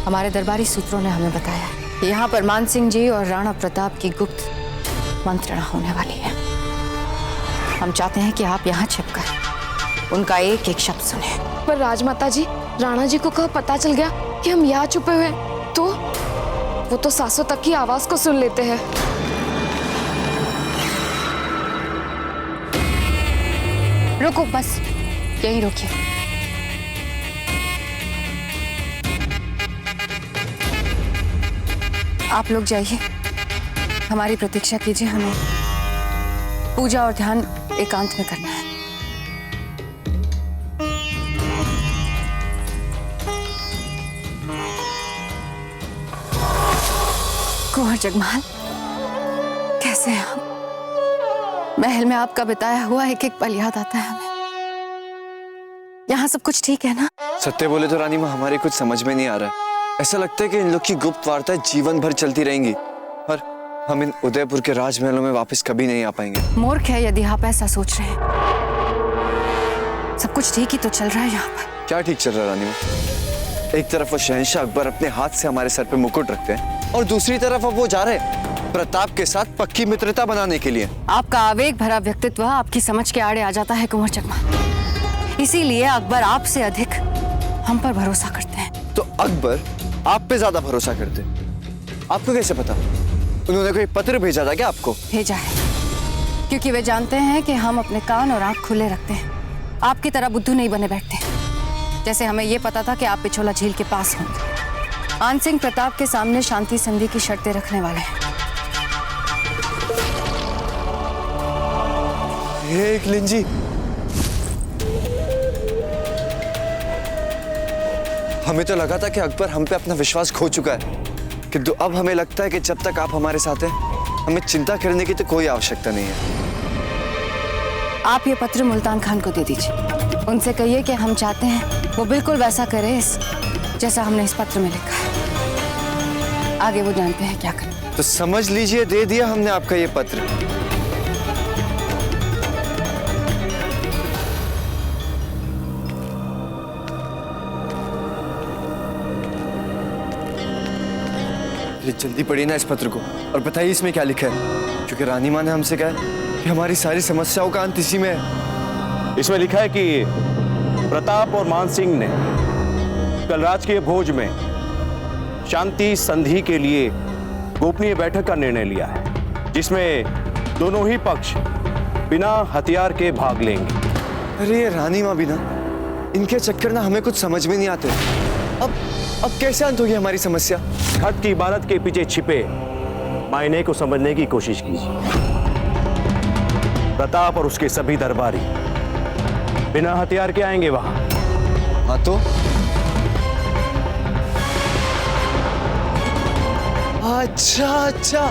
हमारे दरबारी सूत्रों ने हमें बताया कि यहाँ पर मान सिंह जी और राणा प्रताप की गुप्त मंत्रणा होने वाली है। हम चाहते हैं कि आप यहाँ छिपकर उनका एक एक शब्द सुने। पर राजमाता जी, राणा जी को कब पता चल गया कि हम यहाँ छुपे हुए तो वो तो सासों तक की आवाज को सुन लेते हैं। रुको, बस यहीं रुकिए। आप लोग जाइए, हमारी प्रतीक्षा कीजिए। हमें पूजा और ध्यान एकांत में करना है। कुंवर जगमाल, कैसे हैं आप? महल में आपका बिताया हुआ एक एक पल याद आता है हमें। यहाँ सब कुछ ठीक है ना? सत्य बोले तो रानी माँ, हमारे कुछ समझ में नहीं आ रहा है। ऐसा लगता है कि इन लोग की गुप्त वार्ताएं जीवन भर चलती रहेंगी और हम इन उदयपुर के राजमहलों में वापस कभी नहीं आ पाएंगे। मूर्ख है यदि आप ऐसा सोच रहे हैं। सब कुछ ठीक ही तो चल रहा है यहाँ पर। क्या ठीक चल रहा है रानी माँ? एक तरफ वो शहंशाह अकबर अपने हाथ से हमारे सर पे मुकुट रखते हैं और दूसरी तरफ अब वो जा रहे हैं प्रताप के साथ पक्की मित्रता बनाने के लिए। आपका आवेग भरा व्यक्तित्व आपकी समझ के आड़े आ जाता है कुंवर जगमाल। इसीलिए अकबर आपसे अधिक हम पर भरोसा करते हैं। तो अकबर आप पे ज्यादा भरोसा करते? आपको कैसे पता? उन्होंने कोई पत्र भेजा था क्या आपको? भेजा है, क्योंकि वे जानते हैं कि हम अपने कान और आंख खुले रखते हैं। आपकी तरह बुद्धू नहीं बने बैठते। जैसे हमें यह पता था कि आप पिछोला झील के पास होंगे। मान सिंह प्रताप के सामने शांति संधि की शर्तें रखने वाले हैं। एकलिन जी, हमें तो लगा था कि अकबर हम पे अपना विश्वास खो चुका है, किंतु अब हमें लगता है कि जब तक आप हमारे साथ हैं, हमें चिंता करने की तो कोई आवश्यकता नहीं है। आप ये पत्र मुल्तान खान को दे दीजिए। उनसे कहिए कि हम चाहते हैं वो बिल्कुल वैसा करे जैसा हमने इस पत्र में लिखा है। आगे वो जानते हैं क्या करना। तो समझ लीजिए, दे दिया हमने आपका ये पत्र। जल्दी पढ़िए ना इस पत्र को और बताइए इसमें क्या लिखा है, क्योंकि रानी माँ ने हमसे कहा कि हमारी सारी समस्याओं का अंत इसी में है। इसमें लिखा है कि प्रताप और मान सिंह ने कल राजकीय भोज में शांति संधि के लिए गोपनीय बैठक का निर्णय लिया है, जिसमें दोनों ही पक्ष बिना हथियार के भाग लेंगे। अरे ये रानी माँ भी ना, इनके चक्कर ना हमें कुछ समझ में नहीं आते। अब कैसे अंत होगी हमारी समस्या? खत की इबारत के पीछे छिपे मायने को समझने की कोशिश कीजिए। प्रताप और उसके सभी दरबारी बिना हथियार के आएंगे वहां। हाँ तो अच्छा,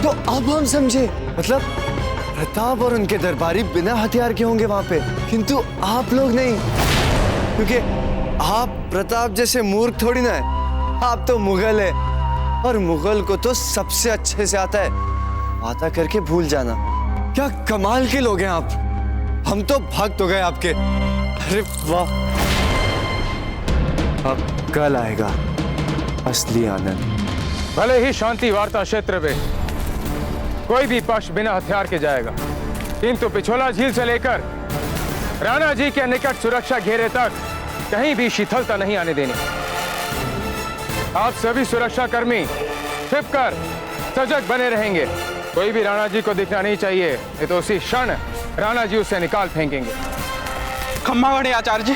तो अब हम समझे। मतलब प्रताप और उनके दरबारी बिना हथियार के होंगे वहां पे, किंतु आप लोग नहीं, क्योंकि आप प्रताप जैसे मूर्ख थोड़ी ना है। आप तो मुगल है और मुगल को तो सबसे अच्छे से आता है वादा करके भूल जाना। क्या कमाल के लोग हैं आप। हम तो भक्त हो गए आपके। अरे वाह, अब कल आएगा असली आनंद। भले ही शांति वार्ता क्षेत्र में कोई भी पक्ष बिना हथियार के जाएगा, किंतु पिछोला झील से लेकर राणा जी के निकट सुरक्षा घेरे तक कहीं भी शिथिलता नहीं आने देनी। आप सभी सुरक्षा कर्मी छिपकर सजग बने रहेंगे। कोई भी राणा जी को दिखना नहीं चाहिए, नहीं तो उसी क्षण राणा जी उसे निकाल फेंकेंगे। खम्मागढ़ आचार्य जी।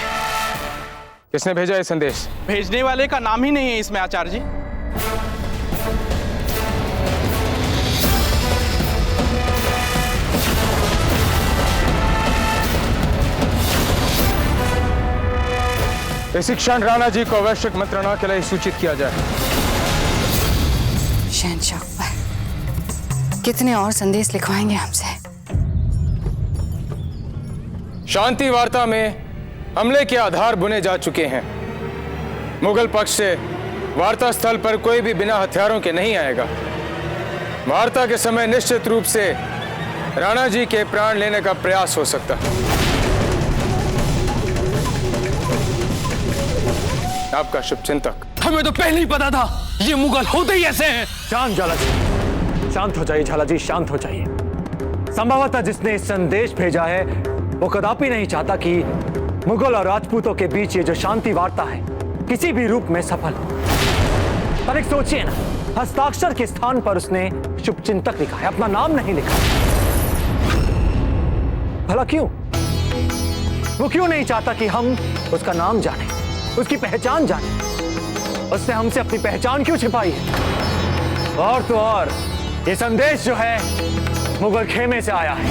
किसने भेजा ये संदेश? भेजने वाले का नाम ही नहीं है इसमें आचार्य जी। इसी क्षण राणा जी को आवश्यक मंत्रणा के लिए सूचित किया जाए। शहंशाह अकबर, कितने और संदेश लिखवाएंगे हमसे? शांति वार्ता में हमले के आधार बुने जा चुके हैं। मुगल पक्ष से वार्ता स्थल पर कोई भी बिना हथियारों के नहीं आएगा। वार्ता के समय निश्चित रूप से राणा जी के प्राण लेने का प्रयास हो सकता है। आपका शुभचिंतक। हमें तो पहले ही पता था ये मुगल होते ही ऐसे हैं। शांत झाला जी, शांत हो जाइए झाला जी, शांत हो जाइए। संभवतः जिसने संदेश भेजा है वो कदापि नहीं चाहता कि मुगल और राजपूतों के बीच ये जो शांति वार्ता है किसी भी रूप में सफल हो। पर एक सोचिए ना, हस्ताक्षर के स्थान पर उसने शुभचिंतक लिखा है, अपना नाम नहीं लिखा। भला क्यों? वो क्यों नहीं चाहता कि हम उसका नाम जाने, उसकी पहचान जाने? उसने हमसे अपनी पहचान क्यों छिपाई है? और तो और ये संदेश जो है मुगल खेमे से आया है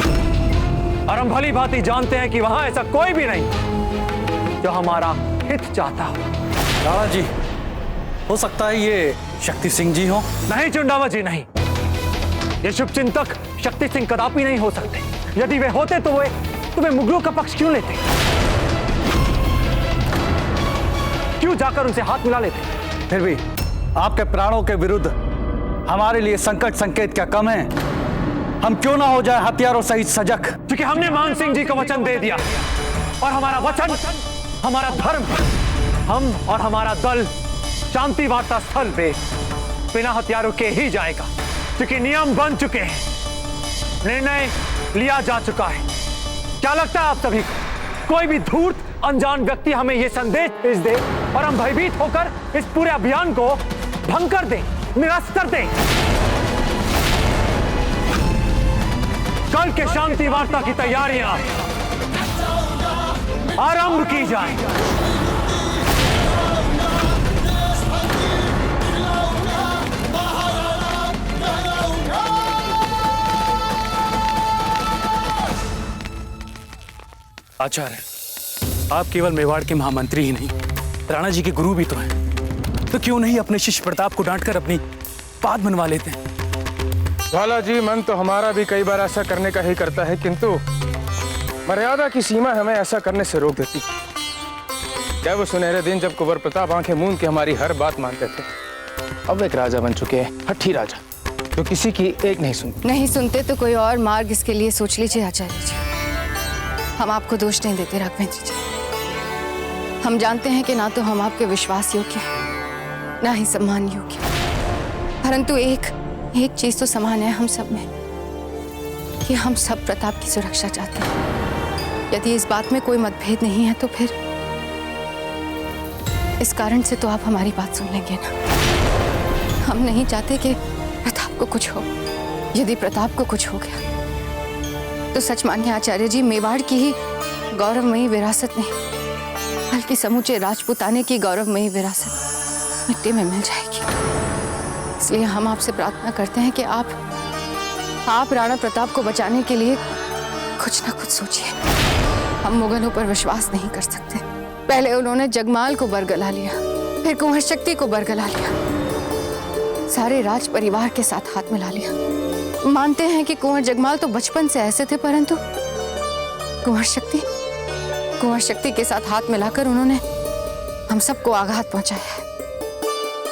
और हम भली भांति जानते हैं कि वहां ऐसा कोई भी नहीं जो हमारा हित चाहता हो। राणा जी, हो सकता है ये शक्ति सिंह जी हो। नहीं चुंडावा जी, नहीं। ये शुभचिंतक शक्ति सिंह कदापि नहीं हो सकते। यदि वे होते तो वे तुम्हें मुगलों का पक्ष क्यों लेते? क्यों जाकर उनसे हाथ मिला लेते? फिर भी आपके प्राणों के विरुद्ध हमारे लिए संकट संकेत क्या कम है? हम क्यों ना हो जाए हथियारों सहित सजग? क्योंकि हमने मान सिंह जी को वचन दे दिया और हमारा वचन हमारा धर्म। हम और हमारा दल शांति वार्ता स्थल पे बिना हथियारों के ही जाएगा, क्योंकि नियम बन चुके हैं, निर्णय लिया जा चुका है। क्या लगता है आप सभी को कोई भी धूर्त अनजान व्यक्ति हमें यह संदेश भेज दे और हम भयभीत होकर इस पूरे अभियान को भंग कर दें, निरस्त कर दें? कल के शांति वार्ता की तैयारियां आरंभ की जाए। आचार्य, आप केवल मेवाड़ के महामंत्री ही नहीं, राणा जी के गुरु भी तो हैं। तो क्यों नहीं अपने शिष्य प्रताप को डांटकर अपनी बात मनवा लेते हैं? झाला जी, मन तो हमारा भी कई बार ऐसा करने का ही करता है, किंतु मर्यादा की सीमा हमें ऐसा करने से रोक देती। क्या वो सुनहरे दिन जब कुंवर प्रताप आंखें मूंद के हमारी हर बात मानते थे? अब एक राजा बन चुके हैं, हठी राजा, जो किसी की एक नहीं सुनते। नहीं सुनते तो कोई और मार्ग इसके लिए सोच लीजिए आचार्य जी। हम आपको दोष नहीं देते राघवेंद्र जी। हम जानते हैं कि ना तो हम आपके विश्वास योग्य हैं, ना ही सम्मान योग्य, परंतु एक चीज तो समान है हम सब में, कि हम सब प्रताप की सुरक्षा चाहते हैं। यदि इस बात में कोई मतभेद नहीं है तो फिर इस कारण से तो आप हमारी बात सुन लेंगे ना। हम नहीं चाहते कि प्रताप को कुछ हो। यदि प्रताप को कुछ हो गया तो सच मानिए आचार्य जी, मेवाड़ की ही गौरवमयी विरासत नहीं बल्कि समूचे राजपूताने की गौरवमयी विरासत मिट्टी में मिल जाएगी। इसलिए हम आपसे प्रार्थना करते हैं कि आप राणा प्रताप को बचाने के लिए कुछ ना कुछ सोचिए। हम मुगलों पर विश्वास नहीं कर सकते। पहले उन्होंने जगमाल को बरगला लिया, फिर कुंवर शक्ति को बरगला लिया, सारे राज परिवार के साथ हाथ मिला लिया। मानते हैं कि कुंवर जगमाल तो बचपन से ऐसे थे, परंतु कुंवर शक्ति के साथ हाथ मिलाकर उन्होंने हम सबको आघात पहुंचाया है।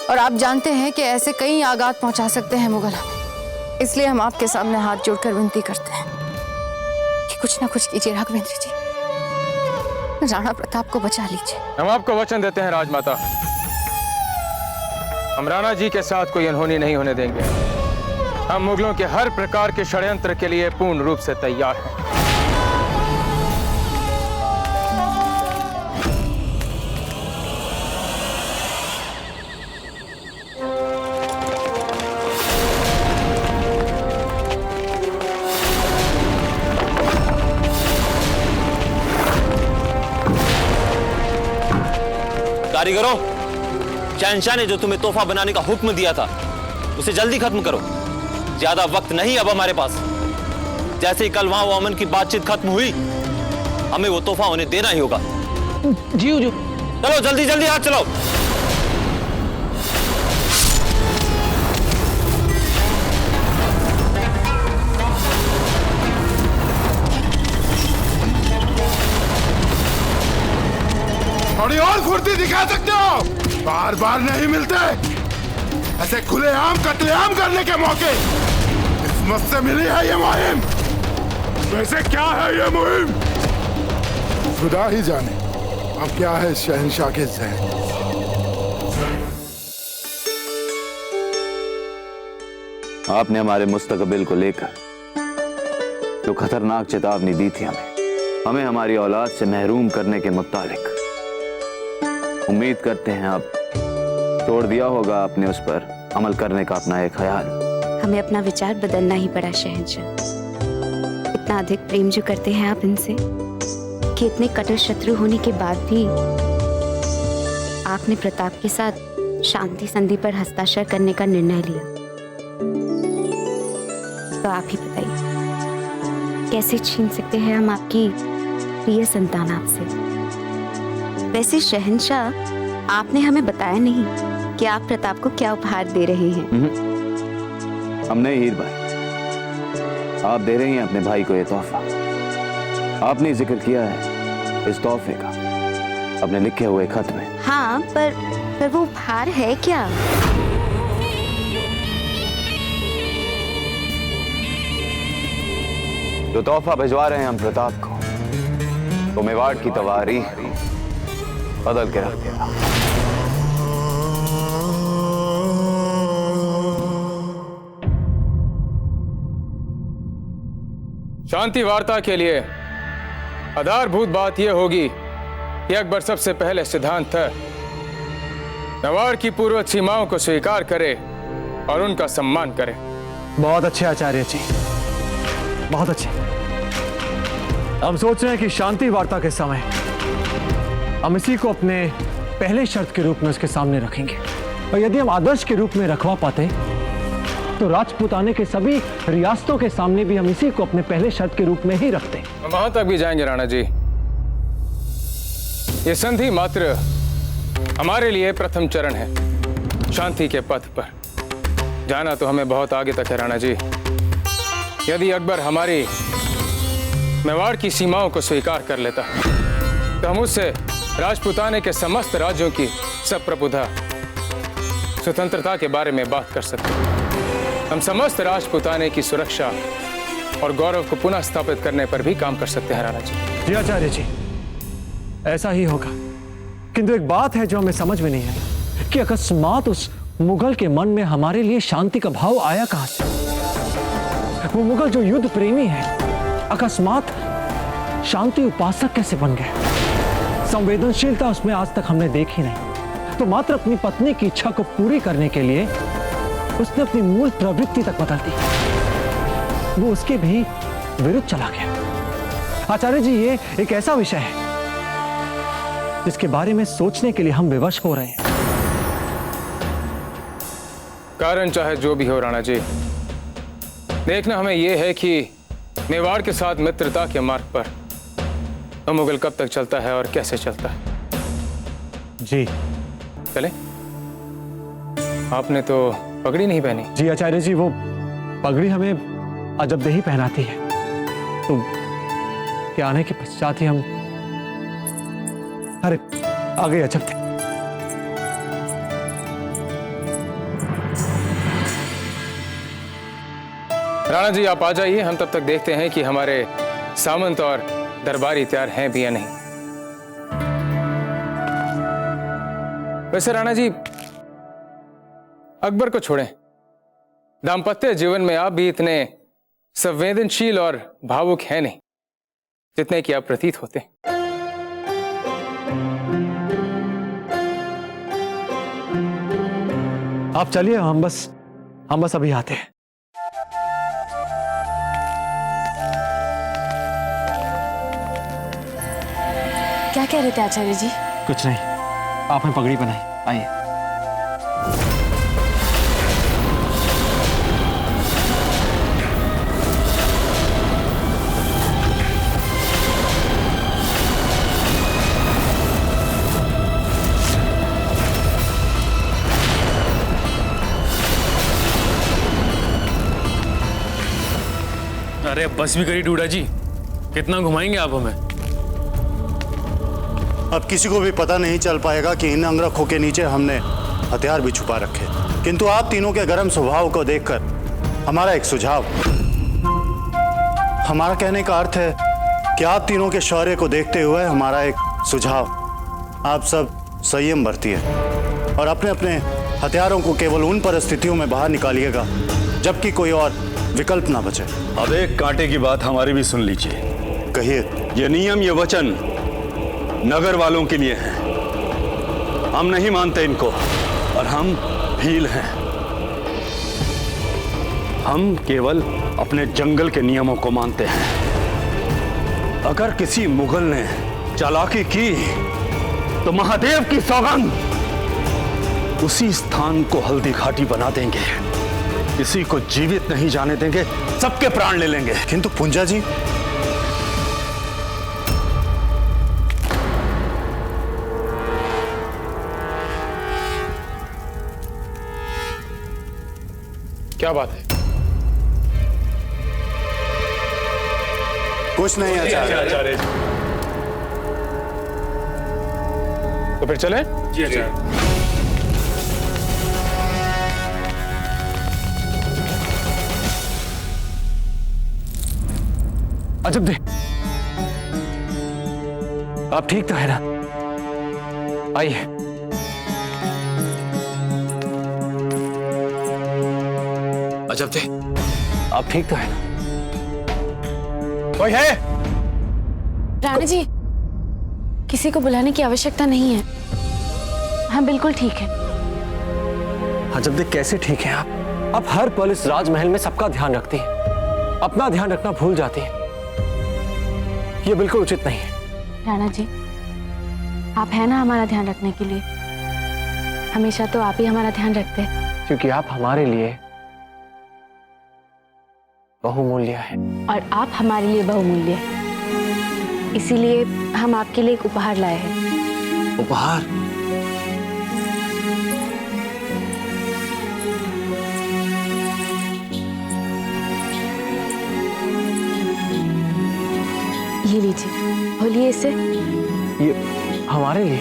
और आप जानते हैं कि ऐसे कई आघात पहुंचा सकते हैं मुगल हमें। इसलिए हम आपके सामने हाथ जोड़कर विनती करते हैं कि कुछ ना कुछ कीजिए राघवेंद्र जी, राणा प्रताप को बचा लीजिए। हम आपको वचन देते हैं राजमाता, हम राणा जी के साथ कोई अनहोनी नहीं होने देंगे। हम मुगलों के हर प्रकार के षड्यंत्र के लिए पूर्ण रूप से तैयार हैं। कारीगरों, शहंशाह ने जो तुम्हें तोहफा बनाने का हुक्म दिया था उसे जल्दी खत्म करो। ज्यादा वक्त नहीं अब हमारे पास। जैसे ही कल वहां वो अमन की बातचीत खत्म हुई, हमें वो तोहफा उन्हें देना ही होगा। जी हुजूर। चलो जल्दी जल्दी हाथ चलाओ। थोड़ी और फुर्ती दिखा सकते हो? बार बार नहीं मिलते ऐसे खुलेआम कत्लेआम करने के मौके। किस्मत से मिली है ये मुहिम। वैसे क्या है ये मुहिम, खुदा ही जाने। अब क्या है शहंशाह के जहन। आपने हमारे मुस्तकबिल को लेकर जो खतरनाक चेतावनी दी थी हमें हमारी औलाद से महरूम करने के मुतालिक, उम्मीद करते हैं अब छोड़ दिया होगा आपने उस पर अमल करने का अपना एक ख्याल। हमें अपना विचार बदलना ही पड़ा शहंशाह। इतना अधिक प्रेम जो करते हैं आप इनसे कि इतने कट्टर शत्रु होने के बाद भी आपने प्रताप के साथ शांति संधि पर हस्ताक्षर करने का निर्णय लिया। तो आप ही बताइए, कैसे छीन सकते हैं हम आपकी प्रिय संतान आपसे? वैसे शहंशाह, आपने हमें बताया नहीं कि आप प्रताप को क्या उपहार दे रहे हैं। हम नहीं हीर भाई, आप दे रही हैं अपने भाई को ये तोहफा। आपने जिक्र किया है इस तोहफे का अपने लिखे हुए खत में। हाँ, पर वो उपहार है क्या? जो तोहफा भिजवा रहे हैं हम प्रताप को, तो मेवाड़ की तवारीख बदल के रख देगा। शांति वार्ता के लिए आधारभूत बात यह होगी कि अकबर सबसे पहले सिद्धांत मेवाड़ की पूर्वज सीमाओं को स्वीकार करे और उनका सम्मान करे। बहुत अच्छे आचार्य जी, बहुत अच्छे। हम सोच रहे हैं कि शांति वार्ता के समय हम इसी को अपने पहले शर्त के रूप में उसके सामने रखेंगे, और यदि हम आदर्श के रूप में रखवा पाते तो राजपूताने के सभी रियासतों के सामने भी हम इसी को अपने पहले शर्त के रूप में ही रखते। हम वहां तक भी जाएंगे राणा जी। ये संधि मात्र हमारे लिए प्रथम चरण है। शांति के पथ पर जाना तो हमें बहुत आगे तक है राणा जी। यदि अकबर हमारी मेवाड़ की सीमाओं को स्वीकार कर लेता तो हम उससे राजपूताने के समस्त राज्यों की सप्रभुता स्वतंत्रता के बारे में बात कर सकते हैं। हम समस्त राजपूताने की सुरक्षा और गौरव को पुनः स्थापित करने पर भी काम कर सकते हैं राणा जी। जी आचार्य जी, ऐसा ही होगा। किंतु एक बात है जो हमें समझ में नहीं आई कि अकस्मात उस मुगल के मन में हमारे लिए शांति का भाव आया कहां से? वो मुगल जो युद्ध प्रेमी है, अकस्मात शांति उपासक कैसे बन गए? संवेदनशीलता उसमें आज तक हमने देखी नहीं। तो मात्र अपनी पत्नी की इच्छा को पूरी करने के लिए उसने अपनी मूल प्रवृत्ति तक बदल दी। वो उसके भी विरुद्ध चला गया। आचार्य जी, ये एक ऐसा विषय है जिसके बारे में सोचने के लिए हम विवश हो रहे हैं। कारण चाहे जो भी हो राणा जी, देखना हमें यह है कि मेवाड़ के साथ मित्रता के मार्ग पर मुगल कब तक चलता है और कैसे चलता है। जी चले। आपने तो पगड़ी नहीं पहनी। जी आचार्य जी, वो पगड़ी हमें अजबदेही पहनाती है, तो क्या आने के पश्चात ही हम अरे आ गए अजबदे। राणा जी आप आ जाइए, हम तब तक देखते हैं कि हमारे सामंत और दरबारी तैयार हैं भी या नहीं। वैसे राणा जी, अकबर को छोड़ें, दाम्पत्य जीवन में आप भी इतने संवेदनशील और भावुक हैं नहीं जितने कि आप प्रतीत होते। आप चलिए, हम बस अभी आते हैं। क्या कह रहे थे आचार्य जी? कुछ नहीं, आपने पगड़ी बनाई, आइए। अरे बस भी करी डूडा जी, कितना घुमाएंगे आप हमें? अब किसी को भी पता नहीं चल पाएगा कि इन अंगरखों के नीचे हमने हथियार भी छुपा रखे। किंतु आप तीनों के गर्म स्वभाव को देखकर हमारा एक सुझाव, हमारा कहने का अर्थ है कि आप तीनों के शौर्य को देखते हुए हमारा एक सुझाव, आप सब संयम बरतिए और अपने अपने हथियारों को केवल उन परिस्थितियों में बाहर निकालिएगा जबकि कोई और विकल्प ना बचे। अब एक कांटे की बात हमारी भी सुन लीजिए। कहिए। ये नियम, ये वचन नगर वालों के लिए हैं। हम नहीं मानते इनको और हम भील हैं। हम केवल अपने जंगल के नियमों को मानते हैं। अगर किसी मुगल ने चालाकी की तो महादेव की सौगंध उसी स्थान को हल्दी घाटी बना देंगे। किसी को जीवित नहीं जाने देंगे, सबके प्राण ले लेंगे। किंतु पुंजा जी, क्या बात है? कुछ नहीं आचार्य। तो फिर चलें? जी आचार्य। अजब दे, आप ठीक तो है ना? आइए। अजब दे, आप ठीक तो है ना? कोई है? राणा जी, किसी को बुलाने की आवश्यकता नहीं है। हम बिल्कुल ठीक है। अजब दे, कैसे ठीक हैं आप? आप हर पल इस राजमहल में सबका ध्यान रखती हैं, अपना ध्यान रखना भूल जाती हैं। ये बिल्कुल उचित नहीं है। राणा जी, आप हैं ना हमारा ध्यान रखने के लिए। हमेशा तो आप ही हमारा ध्यान रखते हैं। क्योंकि आप हमारे लिए बहुमूल्य हैं। और आप हमारे लिए बहुमूल्य हैं। इसीलिए हम आपके लिए एक उपहार लाए हैं। उपहार? ये लीजिए, खोलिए इसे। ये हमारे लिए?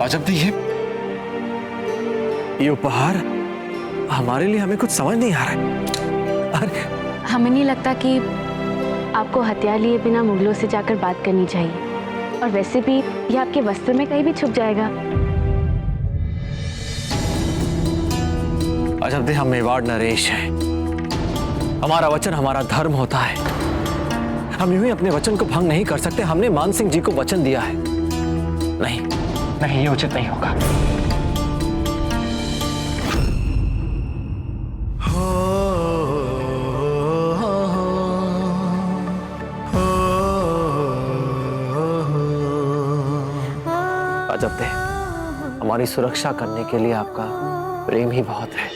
अजब नहीं, ये उपहार हमारे लिए? हमें कुछ समझ नहीं आ रहा है। अरे हमें नहीं लगता कि आपको हथियार लिए बिना मुगलों से जाकर बात करनी चाहिए। और वैसे भी ये आपके वस्त्र में कहीं भी छुप जाएगा। अजब दे, हम मेवाड़ नरेश हैं। हमारा वचन हमारा धर्म होता है। हम यूं ही अपने वचन को भंग नहीं कर सकते। हमने मान सिंह जी को वचन दिया है। नहीं नहीं, ये उचित नहीं होगा। अजब दे, हमारी सुरक्षा करने के लिए आपका प्रेम ही बहुत है।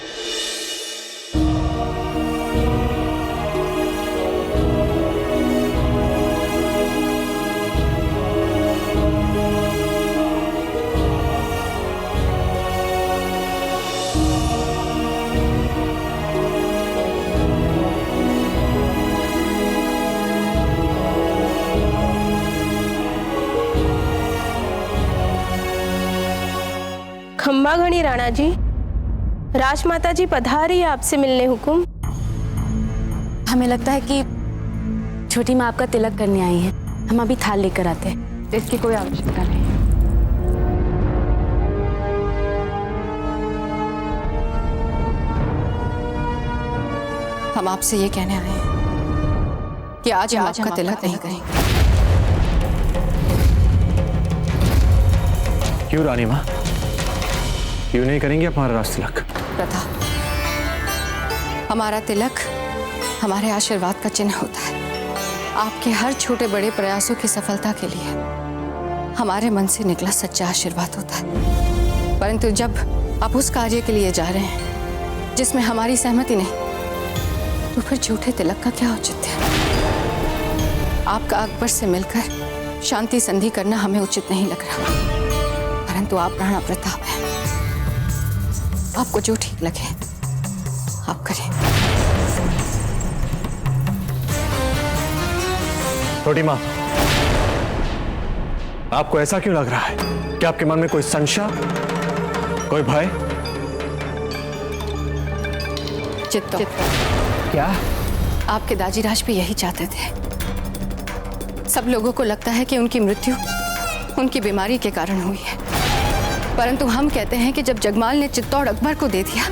खम्बा घड़ी राणा जी, राजमाता जी पधारी आपसे मिलने हुकुम। हमें लगता है कि छोटी माँ आपका तिलक करने आई है। हम अभी थाल लेकर आते हैं। इसकी कोई आवश्यकता नहीं। हम आपसे ये कहने आए हैं कि आज हम आपका तिलक नहीं करेंगे। क्यों रानी माँ, क्यों नहीं करेंगे हमारा राज तिलक? प्रताप, हमारा तिलक हमारे आशीर्वाद का चिन्ह होता है। आपके हर छोटे बड़े प्रयासों की सफलता के लिए हमारे मन से निकला सच्चा आशीर्वाद होता है। परंतु जब आप उस कार्य के लिए जा रहे हैं जिसमें हमारी सहमति नहीं, तो फिर झूठे तिलक का क्या औचित्य है? आपका अकबर से मिलकर शांति संधि करना हमें उचित नहीं लग रहा, परंतु आप राणा प्रताप हैं। आपको जो ठीक लगे आप करें। छोटी माँ, आपको ऐसा क्यों लग रहा है कि आपके मन में कोई संशय, कोई भय? चित्तो, क्या आपके दाजीराज भी यही चाहते थे सब लोगों को लगता है कि उनकी मृत्यु उनकी बीमारी के कारण हुई है, परंतु हम कहते हैं कि जब जगमाल ने चित्तौड़ अकबर को दे दिया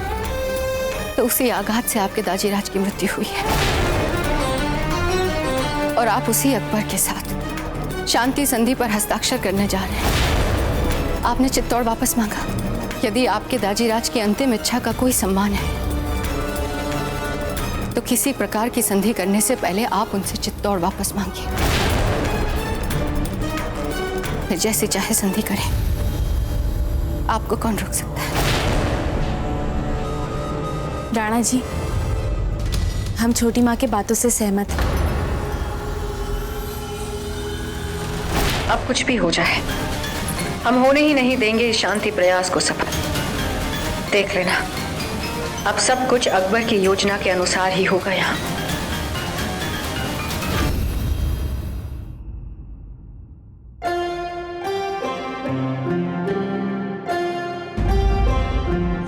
तो उसी आघात से आपके दाजीराज की मृत्यु हुई है। और आप उसी अकबर के साथ शांति संधि पर हस्ताक्षर करने जा रहे हैं। आपने चित्तौड़ वापस मांगा। यदि आपके दाजीराज की अंतिम इच्छा का कोई सम्मान है तो किसी प्रकार की संधि करने से पहले आप उनसे चित्तौड़ वापस मांगिए। फिर जैसे चाहे संधि करें, आपको कौन रोक सकता है? राणा जी, हम छोटी माँ के बातों से सहमत हैं। अब कुछ भी हो जाए, हम होने ही नहीं देंगे इस शांति प्रयास को सफल। देख लेना, अब सब कुछ अकबर की योजना के अनुसार ही होगा यहाँ।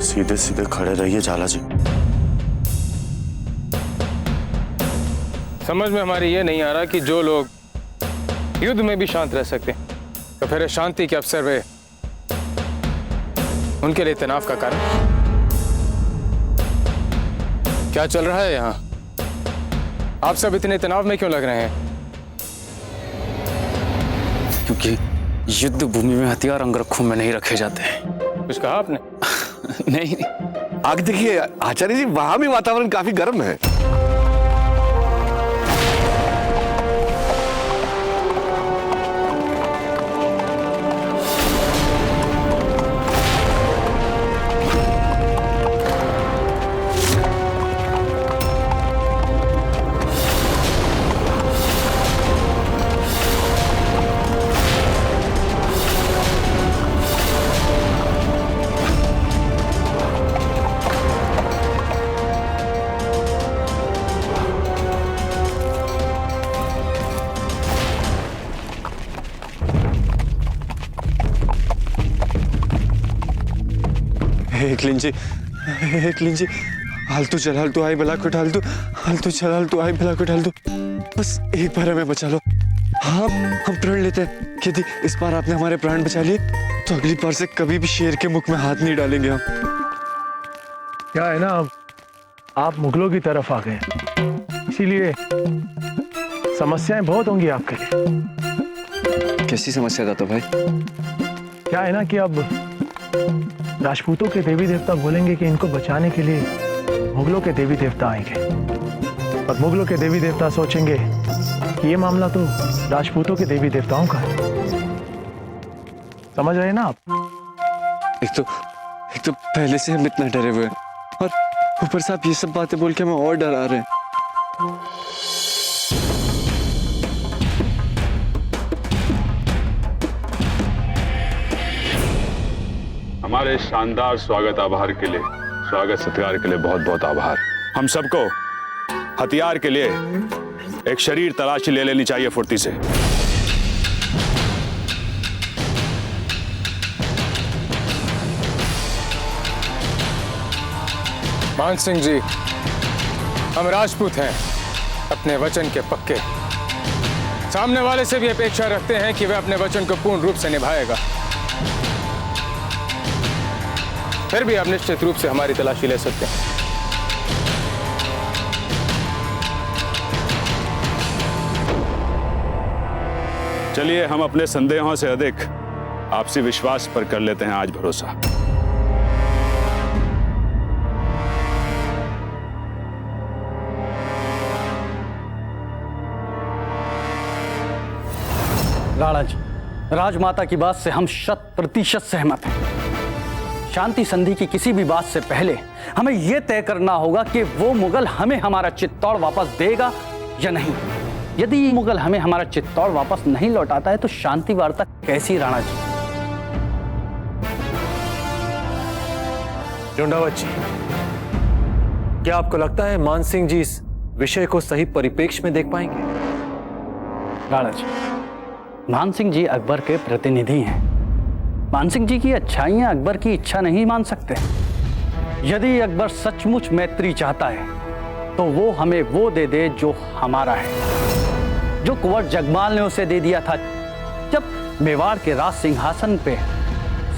सीधे सीधे खड़े रहिए झाला जी। समझ में हमारी ये नहीं आ रहा कि जो लोग युद्ध में भी शांत रह सकते हैं, तो फिर शांति के अवसर पे उनके लिए तनाव का कारण क्या चल रहा है यहाँ? आप सब इतने तनाव में क्यों लग रहे हैं? क्योंकि युद्ध भूमि में हथियार अंगरखों में नहीं रखे जाते। कुछ कहा आपने? नहीं। आगे देखिए आचार्य जी, वहां भी वातावरण काफी गर्म है। एक लिंजी हालतू चल, हालतू आई भला कुट, हालतू हालतू चल, हालतू आई भला कुट, हालतू। बस एक बार हमें बचा लो। हाँ, हम प्रण लेते हैं कि यदि इस बार आपने हमारे प्राण बचा लिए तो अगली बार से कभी भी शेर के मुख में हाथ नहीं डालेंगे हम। क्या है ना, अब आप मुगलों की तरफ आ गए, इसीलिए समस्याएं बहुत होंगी आपके लिए। कैसी समस्या था तो भाई? क्या है ना कि अब राजपूतों के देवी देवता बोलेंगे कि इनको बचाने के लिए मुगलों के देवी देवता आएंगे, और मुगलों के देवी देवता सोचेंगे कि ये मामला तो राजपूतों के देवी देवताओं का है। समझ रहे ना आप? एक तो पहले से हम इतना डरे हुए हैं, और ऊपर से आप ये सब बातें बोल के हमें और डरा रहे हैं। हमारे शानदार स्वागत आभार के लिए, स्वागत सत्कार के लिए बहुत बहुत आभार। हम सबको हथियार के लिए एक शरीर तलाशी ले लेनी चाहिए फुर्ती से। मान सिंह जी, हम राजपूत हैं, अपने वचन के पक्के। सामने वाले से भी अपेक्षा रखते हैं कि वह अपने वचन को पूर्ण रूप से निभाएगा। फिर भी आप निश्चित रूप से हमारी तलाशी ले सकते हैं। चलिए, हम अपने संदेहों से अधिक आपसी विश्वास पर कर लेते हैं आज भरोसा। राणा जी, राजमाता की बात से हम 100% सहमत हैं। शांति संधि की किसी भी बात से पहले हमें यह तय करना होगा कि वो मुगल हमें हमारा चित्तौड़ वापस देगा या नहीं। यदि मुगल हमें हमारा चित्तौड़ वापस नहीं लौटाता है तो शांति वार्ता कैसी? राणा जी, जोंडावत जी, क्या आपको लगता है मान सिंह जी इस विषय को सही परिप्रेक्ष्य में देख पाएंगे? राणा जी, मान सिंह जी अकबर के प्रतिनिधि हैं। मान सिंह जी की अच्छाइयां अकबर की इच्छा नहीं मान सकते। यदि अकबर सचमुच मैत्री चाहता है तो वो हमें वो दे दे जो हमारा है। जो कुंवर जगमाल ने उसे दे दिया था। जब मेवाड़ के राज सिंहासन पे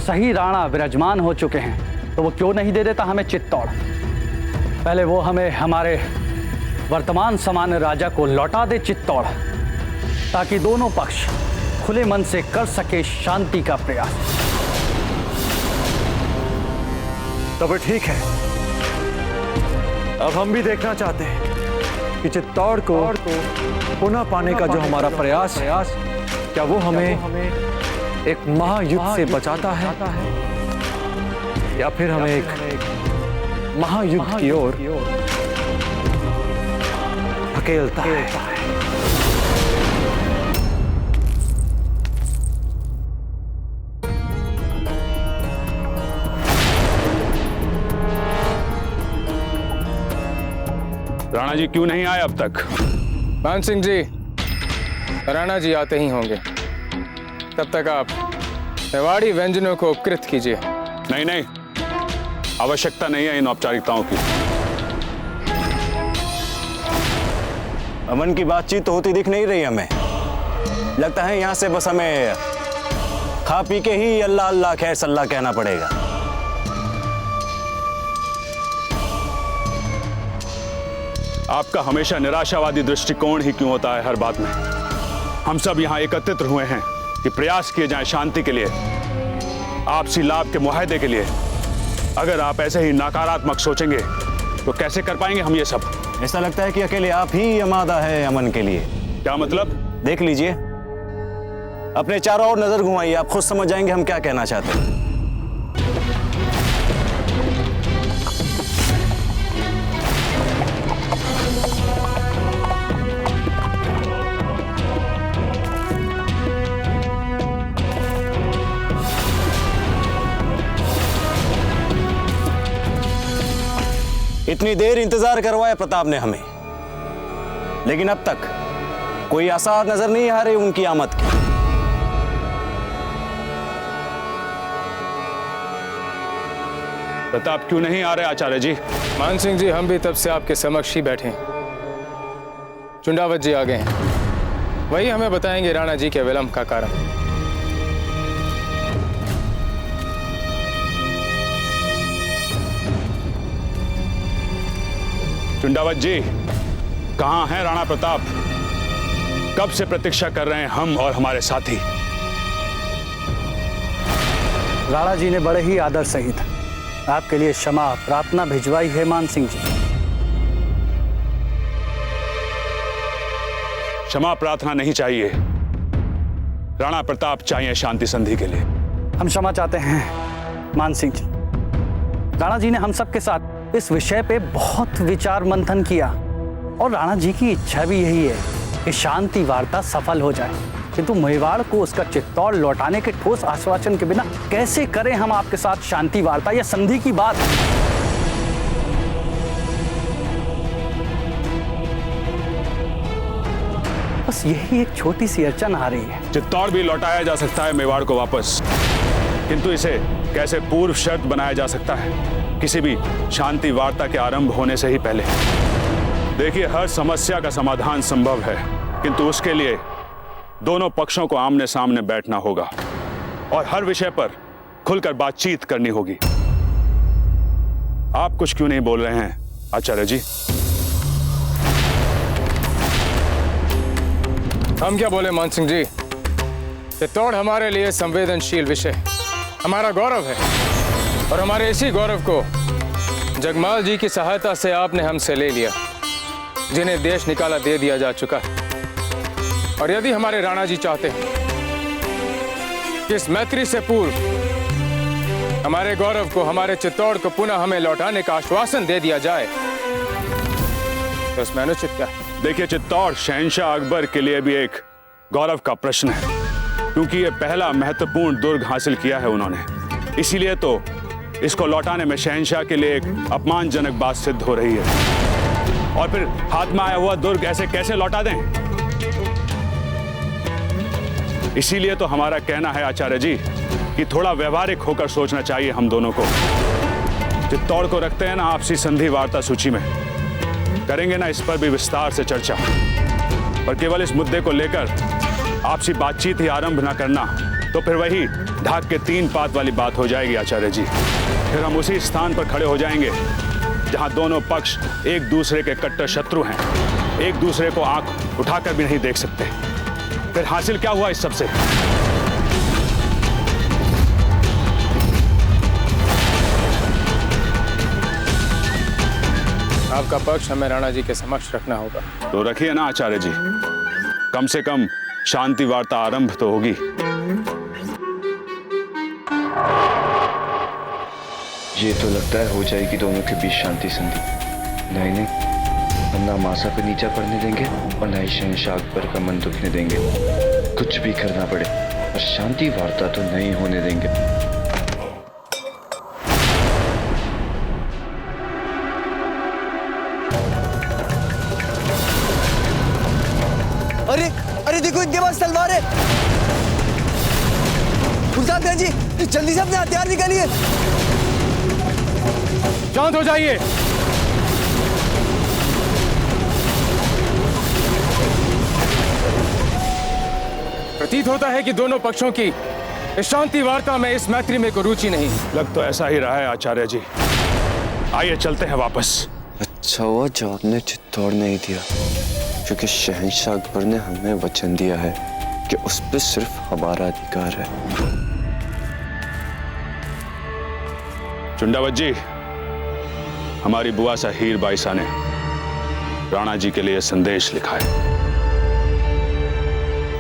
सही राणा विराजमान हो चुके हैं तो वो क्यों नहीं दे देता हमें चित्तौड़? पहले वो हमें हमारे वर्तमान सामान्य राजा को लौटा दे चित्तौड़, ताकि दोनों पक्ष खुले मन से कर सके शांति का प्रयास। तब ठीक है, अब हम भी देखना चाहते हैं कि चित्तौड़ को पुनः पाने का जो हमारा प्रयास है, क्या वो हमें एक महायुद्ध से बचाता है या फिर हमें एक महायुद्ध की ओर धकेलता है। राणा जी क्यों नहीं आए अब तक? मान सिंह जी, राणा जी आते ही होंगे, तब तक आप मेवाड़ी व्यंजनों को उपकृत कीजिए। नहीं नहीं, आवश्यकता नहीं है इन औपचारिकताओं की। अमन की बातचीत तो होती दिख नहीं रही हमें। लगता है यहां से बस हमें खा पी के ही अल्लाह अल्लाह खैर सल्लाह कहना पड़ेगा। आपका हमेशा निराशावादी दृष्टिकोण ही क्यों होता है हर बात में? हम सब यहाँ एकत्रित हुए हैं कि प्रयास किए जाएं शांति के लिए, आपसी लाभ के मुआहदे के लिए। अगर आप ऐसे ही नकारात्मक सोचेंगे तो कैसे कर पाएंगे हम ये सब? ऐसा लगता है कि अकेले आप ही अमादा है अमन के लिए। क्या मतलब? देख लीजिए, अपने चारों ओर नजर घुमाइए, आप खुद समझ जाएंगे हम क्या कहना चाहते हैं। इतनी देर इंतजार करवाया प्रताप ने हमें, लेकिन अब तक कोई आसार नजर नहीं आ रही उनकी आमद की। प्रताप क्यों नहीं आ रहे आचार्य जी? मान सिंह जी, हम भी तब से आपके समक्ष ही बैठे हैं। चुंडावत जी आ गए हैं, वही हमें बताएंगे राणा जी के विलंब का कारण। चुंडावत जी, कहां हैं राणा प्रताप? कब से प्रतीक्षा कर रहे हैं हम और हमारे साथी। राणा जी ने बड़े ही आदर सहित आपके लिए क्षमा प्रार्थना भिजवाई है मान सिंह जी। क्षमा प्रार्थना नहीं चाहिए, राणा प्रताप चाहिए शांति संधि के लिए। हम क्षमा चाहते हैं मान सिंह जी। राणा जी ने हम सबके साथ इस विषय पे बहुत विचार मंथन किया और राणा जी की इच्छा भी यही है कि शांति वार्ता सफल हो जाए, किंतु मेवाड़ को उसका चित्तौड़ लौटाने के ठोस आश्वासन के बिना कैसे करें हम आपके साथ शांति वार्ता या संधि की बात। बस यही एक छोटी सी अड़चन आ रही है। चित्तौड़ भी लौटाया जा सकता है मेवाड़ को वापस, किंतु इसे कैसे पूर्व शर्त बनाया जा सकता है किसी भी शांति वार्ता के आरंभ होने से ही पहले। देखिए, हर समस्या का समाधान संभव है, किंतु उसके लिए दोनों पक्षों को आमने सामने बैठना होगा और हर विषय पर खुलकर बातचीत करनी होगी। आप कुछ क्यों नहीं बोल रहे हैं आचार्य जी? हम क्या बोले मान सिंह जी? चित्तौड़ हमारे लिए संवेदनशील विषय, हमारा गौरव है और हमारे इसी गौरव को जगमाल जी की सहायता से आपने हमसे ले लिया, जिन्हें देश निकाला दे दिया जा चुका है। और यदि हमारे राणा जी चाहते हैं कि इस मैत्री से पूर्व हमारे गौरव को, हमारे चित्तौड़ को पुनः हमें लौटाने का आश्वासन दे दिया जाए, तो इसमें अनुचित क्या है? देखिए, चित्तौड़ शहंशाह अकबर के लिए भी एक गौरव का प्रश्न है, क्योंकि ये पहला महत्वपूर्ण दुर्ग हासिल किया है उन्होंने। इसीलिए तो इसको लौटाने में शहंशाह के लिए एक अपमानजनक बात सिद्ध हो रही है। और फिर हाथ में आया हुआ दुर्ग ऐसे कैसे लौटा दें? इसीलिए तो हमारा कहना है आचार्य जी कि थोड़ा व्यवहारिक होकर सोचना चाहिए हम दोनों को। चित्तौड़ को रखते हैं ना आपसी संधि वार्ता सूची में, करेंगे ना इस पर भी विस्तार से चर्चा। पर केवल इस मुद्दे को लेकर आपसी बातचीत ही आरंभ न करना तो फिर वही ढाक के 3 पात वाली बात हो जाएगी आचार्य जी। फिर हम उसी स्थान पर खड़े हो जाएंगे जहां दोनों पक्ष एक दूसरे के कट्टर शत्रु हैं, एक दूसरे को आंख उठाकर भी नहीं देख सकते। फिर हासिल क्या हुआ इस सबसे? आपका पक्ष हमें राणा जी के समक्ष रखना होगा। तो रखिए ना आचार्य जी, कम से कम शांति वार्ता आरंभ तो होगी। ये तो लगता है हो जाएगी दोनों के बीच शांति संधि। नहीं, हम ना मासा को नीचा पड़ने देंगे और ना ही शहंशाह अकबर का मन दुखने देंगे। कुछ भी करना पड़े और शांति वार्ता तो नहीं होने देंगे। अरे अरे देखो, इनके पास तलवार है। गुलजार खान जी, जल्दी से अपने हथियार निकालिए। शांत हो जाइए। प्रतीत होता है कि दोनों पक्षों की इस शांति वार्ता में, इस मैत्री में कोई रुचि नहीं। लग तो ऐसा ही रहा है आचार्य जी। आइए चलते हैं वापस। अच्छा हुआ जो आपने चित्तौड़ नहीं दिया, क्योंकि शहंशाह अकबर ने हमें वचन दिया है कि उस पर सिर्फ हमारा अधिकार है। चुंडावत जी, हमारी बुआ सा हीर बाईसा ने राणा जी के लिए संदेश लिखा है।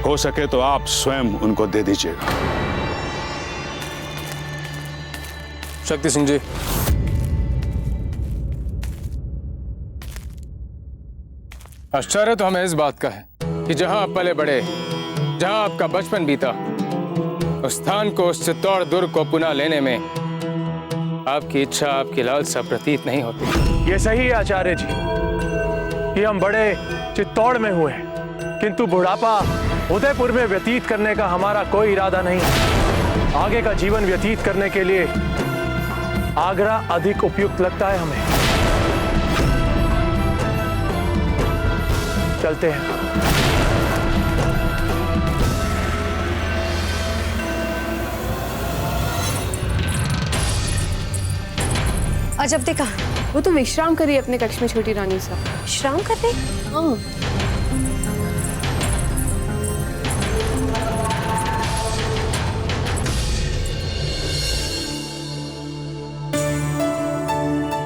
हो सके तो आप स्वयं उनको दे दीजिएगा। शक्ति सिंह जी, आश्चर्य तो हमें इस बात का है कि जहां आप पले बड़े, जहां आपका बचपन बीता, उस स्थान को, उस चित्तौड़ दुर्ग को पुनः लेने में आपकी इच्छा, आपकी लालसा प्रतीत नहीं होती। ये सही है आचार्य जी कि हम बड़े चित्तौड़ में हुए, किंतु बुढ़ापा उदयपुर में व्यतीत करने का हमारा कोई इरादा नहीं। आगे का जीवन व्यतीत करने के लिए आगरा अधिक उपयुक्त लगता है हमें। चलते हैं। अजब देखा, वो तो विश्राम करिए अपने कक्ष में छोटी रानी साहब। विश्राम कर रहे? हाँ।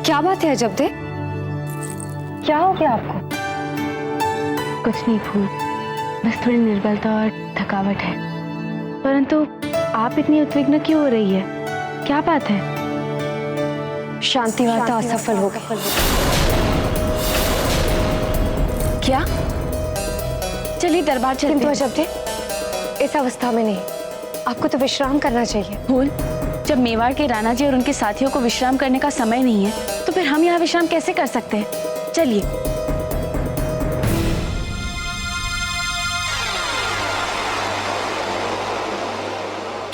क्या बात है अजब दे? क्या हो गया आपको? कुछ नहीं फूल, बस थोड़ी निर्बलता और थकावट है। परंतु आप इतनी उद्विग्न क्यों हो रही है? क्या बात है? शांति वार्ता असफल हो गई। क्या? चलिए दरबार चलते हैं। किंतु अजब दे, इस अवस्था में नहीं, आपको तो विश्राम करना चाहिए। फूल, जब मेवाड़ के राणा जी और उनके साथियों को विश्राम करने का समय नहीं है, तो फिर हम यहाँ विश्राम कैसे कर सकते हैं? चलिए।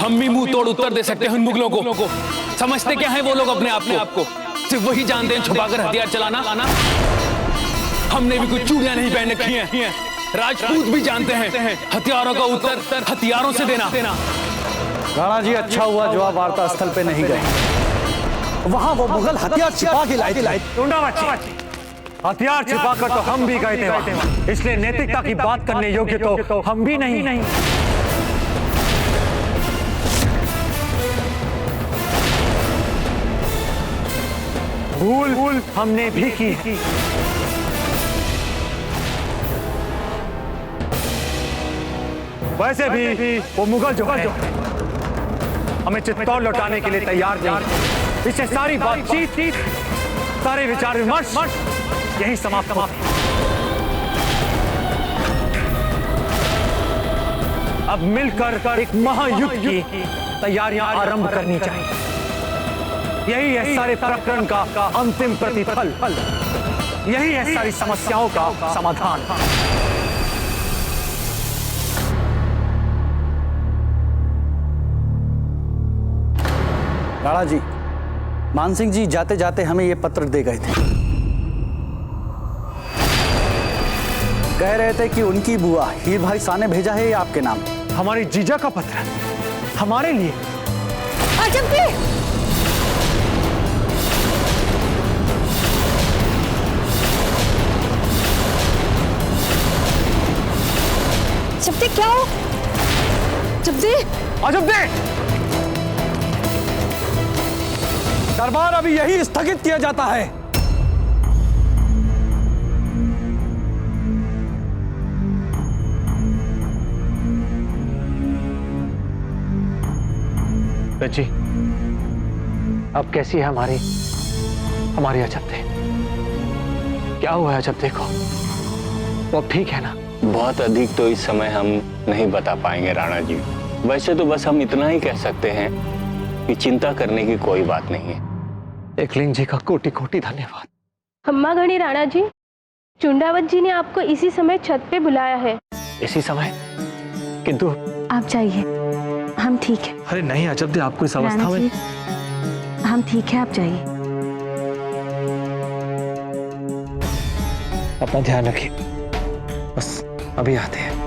हम भी मुंह तोड़ उत्तर दे सकते हैं उन मुगलों को। समझते क्या है वो लोग अपने आप को? सिर्फ वही जानते हैं छुपाकर हथियार चलाना। हमने भी कुछ चूड़ियां नहीं पहन रखी हैं। राजपूत भी जानते हैं हथियारों का उत्तर हथियारों से देना। राणा जी, अच्छा हुआ जो आप वार्ता स्थल पे नहीं गए। वहां वो मुगल हथियार छिपा के लाए थे। हथियार छिपाकर तो हम भी गए थे, इसलिए नैतिकता की बात करने योग्य तो हम भी नहीं। भूल हमने भी की। वैसे भी वो मुगल जो है हमें चित्तौड़ लौटाने के लिए तैयार नहीं। इससे सारी बातचीत, सारे विचार विमर्श यही समाप्त होते हैं। अब मिलकर एक महायुद्ध की तैयारियां आरंभ करनी चाहिए। यही है सारे प्रकरण का अंतिम प्रतिफल, यही है सारी समस्याओं का समाधान। राणा जी, मानसिंह जी जाते जाते हमें ये पत्र दे गए थे। कह रहे थे कि उनकी बुआ हीर भाई शाह ने भेजा है ये आपके नाम। हमारी जीजा का पत्र हमारे लिए। अजब भी। जब्दे क्या हो? जब्दे। अजब्दे, दरबार अभी यही स्थगित किया जाता है। बच्ची, अब कैसी है हमारी अजब्दे? क्या हुआ है अजब्दे को? वो अब ठीक है ना? बहुत अधिक तो इस समय हम नहीं बता पाएंगे राणा जी। वैसे तो बस हम इतना ही कह सकते हैं कि चिंता करने की कोई बात नहीं है। एकलिंग जी का कोटि कोटि धन्यवाद। खम्मा घड़ी राणा जी, चुंडावत जी ने आपको इसी समय छत पे बुलाया है। इसी समय? किंतु आप जाइए, हम ठीक है। अरे नहीं अजब्दे, आपको इस अवस्था में। हम ठीक है, आप जाइए। अपना ध्यान रखिए, बस अभी आते हैं।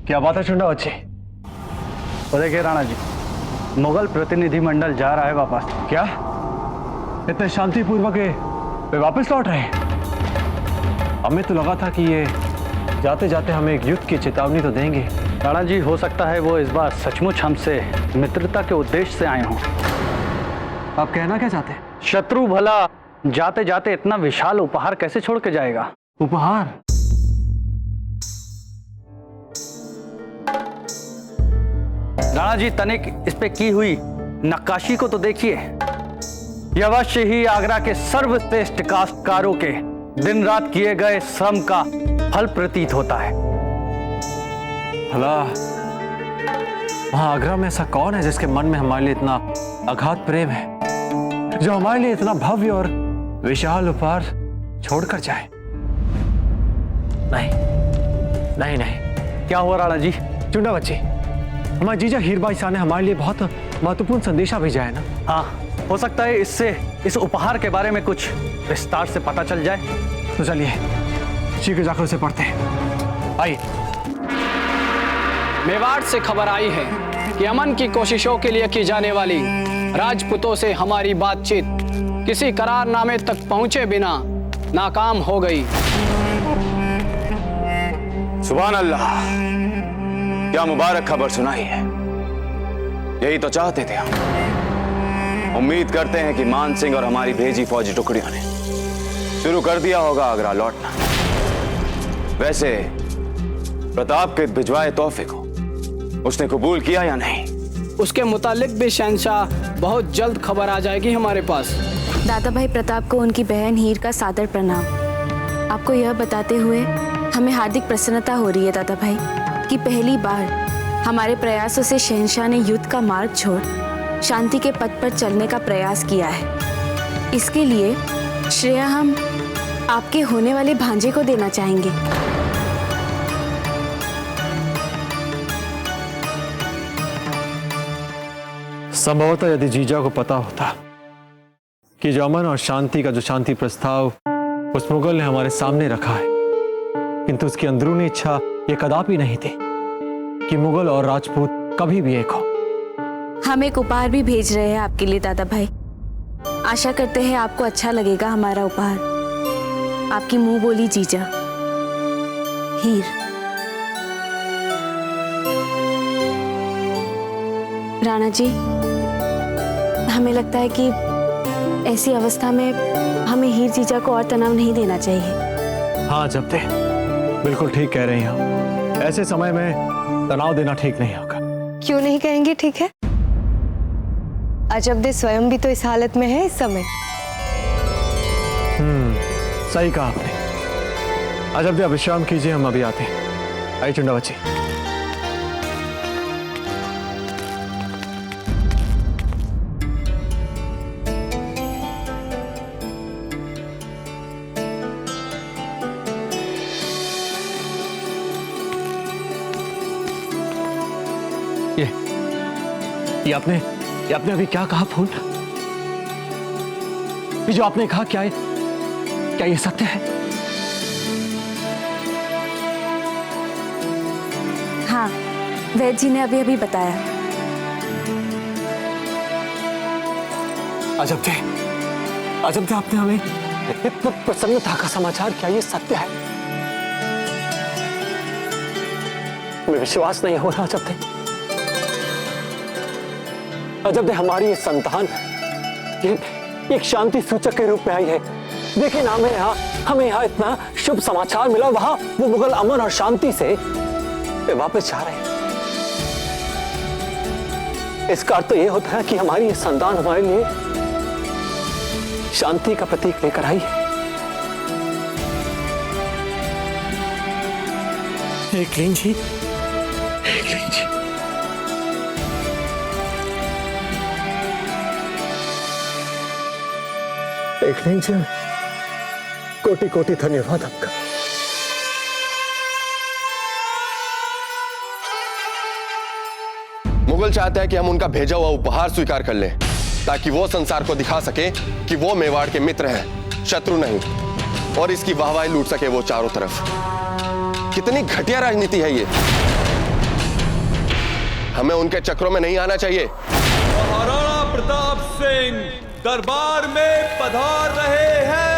क्या बात है चुंडा बच्चे? तो देखिए राणा जी, मुगल प्रतिनिधिमंडल जा रहा है वापस। क्या? इतने शांतिपूर्वक वे वापस लौट रहे हैं? हमें तो लगा था कि ये जाते जाते हमें एक युद्ध की चेतावनी तो देंगे। राणा जी, हो सकता है वो इस बार सचमुच हमसे मित्रता के उद्देश्य से आए हों। आप कहना क्या चाहते हैं? शत्रु भला जाते जाते इतना विशाल उपहार कैसे छोड़ के जाएगा? उपहार? राणा जी, तनिक इस पे की हुई नक्काशी को तो देखिए। यह अवश्य ही आगरा के सर्वश्रेष्ठ काश्तकारों के दिन रात किए गए श्रम का फल प्रतीत होता है। भला वहां आगरा में ऐसा कौन है जिसके मन में हमारे लिए इतना अगाध प्रेम है, जो हमारे लिए इतना भव्य और विशाल उपहार छोड़कर जाए? नहीं नहीं नहीं। क्या हुआ राणा जी? चुंडा बच्ची, हमारे जीजा हीरबाई शाह ने हमारे लिए बहुत महत्वपूर्ण संदेशा भेजा है ना? हाँ, हो सकता है इससे इस उपहार के बारे में कुछ विस्तार से पता चल जाए। तो चलिए शीघ्र जाकर उसे पढ़ते हैं। आइए। मेवाड़ से खबर आई है कि अमन की कोशिशों के लिए की जाने वाली राजपूतों से हमारी बातचीत किसी करारनामे तक पहुंचे बिना नाकाम हो गई। सुभान अल्लाह, क्या मुबारक खबर सुनाई है। यही तो चाहते थे हम। उम्मीद करते हैं कि मान सिंह और हमारी भेजी फौजी टुकड़ियों ने शुरू कर दिया होगा आगरा लौटना। वैसे प्रताप के भिजवाए तोहफे को उसने कबूल किया या नहीं? उसके मुतालिक भी शहंशाह बहुत जल्द खबर आ जाएगी हमारे पास। दादा भाई प्रताप को उनकी बहन हीर का सादर प्रणाम। आपको यह बताते हुए हमें हार्दिक प्रसन्नता हो रही है दादा भाई कि पहली बार हमारे प्रयासों से शहंशाह ने युद्ध का मार्ग छोड़ शांति के पथ पर चलने का प्रयास किया है। इसके लिए श्रेय हम आपके होने वाले भांजे को देना चाहेंगे। संभवतः यदि जीजा को पता होता कि जो अमन और शांति का जो शांति प्रस्ताव उस मुगल ने हमारे सामने रखा है, किंतु उसकी अंदरूनी इच्छा ये कदापि नहीं थी कि मुगल और राजपूत कभी भी एक हो। हम एक उपहार भी भेज रहे हैं आपके लिए दादा भाई। आशा करते हैं आपको अच्छा लगेगा हमारा उपहार। आपकी मुंह बोली जीजा हीर। राणा जी, हमें लगता है कि ऐसी अवस्था में हमें हीर जीजा को और तनाव नहीं देना चाहिए। हाँ जब्दे, बिल्कुल ठीक कह रही हैं। ऐसे समय में तनाव देना ठीक नहीं होगा। क्यों नहीं कहेंगे ठीक है? अजब्दे स्वयं भी तो इस हालत में है इस समय। सही कहा आपने। अजब्दे, विश्राम कीजिए, हम अभी आते हैं। आई चुंडा बच्ची। ये ये आपने अभी क्या कहा फूल? ये जो आपने कहा क्या ये सत्य है? हाँ, वैद्य जी ने अभी अभी बताया। अजब थे आपने हमें इतना प्रसन्नता का समाचार, क्या ये सत्य है? हमें विश्वास नहीं हो रहा। अजब थे हमारी ये संतान एक शांति सूचक के रूप में आई है। देखिए ना, हमें यहाँ इतना शुभ समाचार मिला, वहां वो मुगल अमन और शांति से वापस जा रहे हैं। इसका अर्थ तो ये होता है कि हमारी ये संतान हमारे लिए शांति का प्रतीक लेकर आई है। एकलिंग जी, एकलिंग जी, कोटि कोटि धन्यवाद आपका। मुगल चाहते हैं कि हम उनका भेजा हुआ उपहार स्वीकार कर लें, ताकि वो संसार को दिखा सके कि वो मेवाड़ के मित्र हैं, शत्रु नहीं, और इसकी वाहवाही लूट सके वो चारों तरफ। कितनी घटिया राजनीति है ये। हमें उनके चक्रों में नहीं आना चाहिए। महाराणा प्रताप सिंह दरबार में पधार रहे हैं।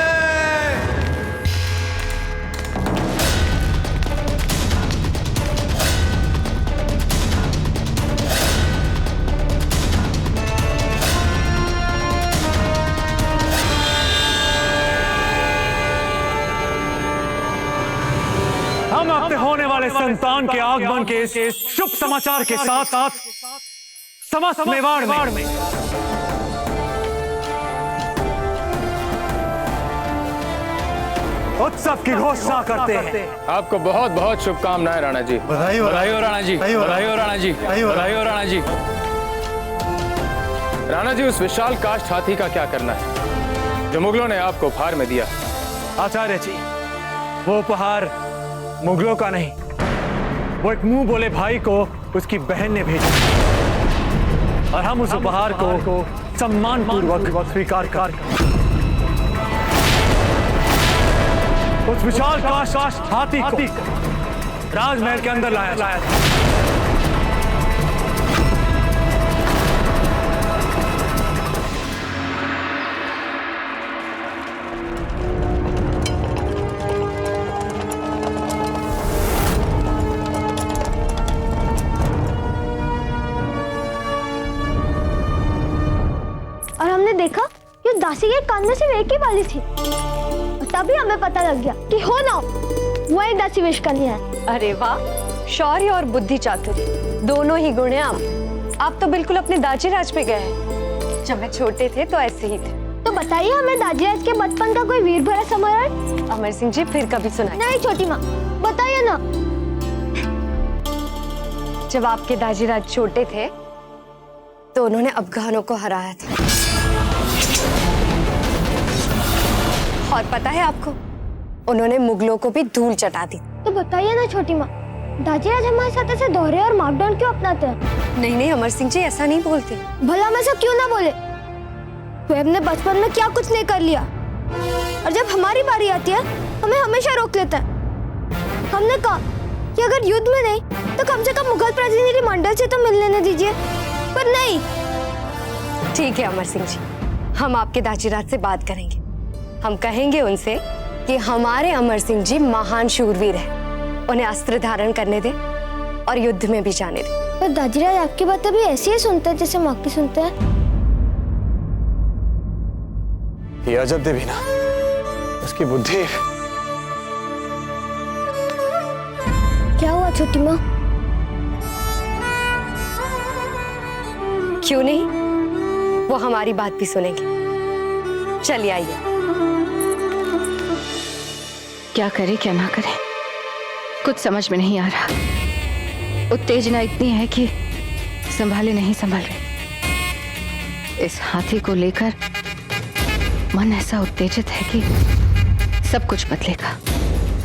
हम अपने होने वाले संतान के आगमन के इस शुभ समाचार के साथ साथ समस्त मेवाड़ में उत्सव की घोषणा करते हैं। आपको बहुत बहुत शुभकामनाएं राणा जी। बधाई हो राणा जी, बधाई हो राणा जी, बधाई हो राणा जी। राणा जी, उस विशाल काष्ठ हाथी का क्या करना है जो मुगलों ने आपको उपहार में दिया? आचार्य जी, वो उपहार मुगलों का नहीं, वो एक मुंह बोले भाई को उसकी बहन ने भेजा, और हम उस उपहार को सम्मान पूर्वक स्वीकार कर उस विशाल काष्ठ हाथी को राजमहल के अंदर लाया था। और हमने देखा कि दासी के कान में सिर्फ एक ही बाली थी। तभी हमें पता लग गया कि हो ना वो एक दासी विष कन्या है। अरे वाह, शौर्य और बुद्धि चातुर्य दोनों ही गुण हैं आप तो बिल्कुल अपने दाजी राज पे गए हैं। जब वे छोटे थे तो ऐसे ही थे। तो बताइए हमें दाजी राज के बचपन का कोई वीर भरा स्मरण। अमर सिंह जी फिर कभी सुनाइए। नहीं छोटी माँ, बताइए ना। जब आपके दाजी राज छोटे थे तो उन्होंने अफगानों को हराया था। और पता है आपको, उन्होंने मुगलों को भी धूल चटा दी। तो बताइए ना छोटी माँ, दादी राज हमारे साथ ऐसे दोहरे और मापदंड क्यों अपनाते हैं? नहीं अमर सिंह जी, ऐसा नहीं बोलते। भला हम ऐसा क्यों ना बोले? वे हमने बचपन में क्या कुछ नहीं कर लिया, और जब हमारी बारी आती है हमें हमेशा रोक लेते हैं। हमने कहा कि अगर युद्ध में नहीं तो कम से कम मुगल प्रतिनिधि मंडल से तो मिल लेने दीजिए, पर नहीं। ठीक है अमर सिंह जी, हम आपके दाजी राज से बात करेंगे। हम कहेंगे उनसे कि हमारे अमर सिंह जी महान शूरवीर हैं, उन्हें अस्त्र धारण करने दें और युद्ध में भी जाने दें। पर दादी राज आपकी बातें भी ऐसी ही सुनते हैं जैसे माँ की सुनते हैं। ये अजब देवी ना, उसकी बुद्धि। क्या हुआ छोटी माँ? क्यों नहीं, वो हमारी बात भी सुनेंगे। चलिए आइए। क्या करे क्या ना करे, कुछ समझ में नहीं आ रहा। उत्तेजना इतनी है कि संभाले नहीं संभाल रहे। इस हाथी को लेकर मन ऐसा उत्तेजित है कि सब कुछ बदलेगा।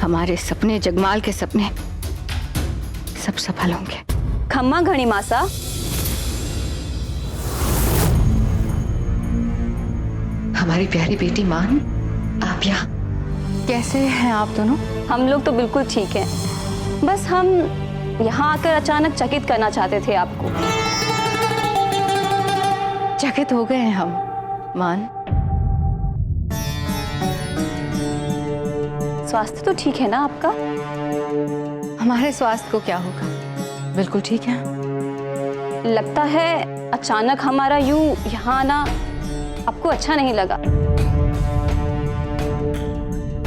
हमारे सपने, जगमाल के सपने सब सफल होंगे। खम्मा घणी मासा, हमारी प्यारी बेटी मान, आप यहाँ कैसे हैं आप दोनों? हम लोग तो बिल्कुल ठीक हैं। बस हम यहाँ आकर अचानक चकित करना चाहते थे आपको। चकित हो गए हैं हम, मान। स्वास्थ्य तो ठीक है ना आपका? हमारे स्वास्थ्य को क्या होगा, बिल्कुल ठीक है। लगता है अचानक हमारा यूं यहाँ आना आपको अच्छा नहीं लगा।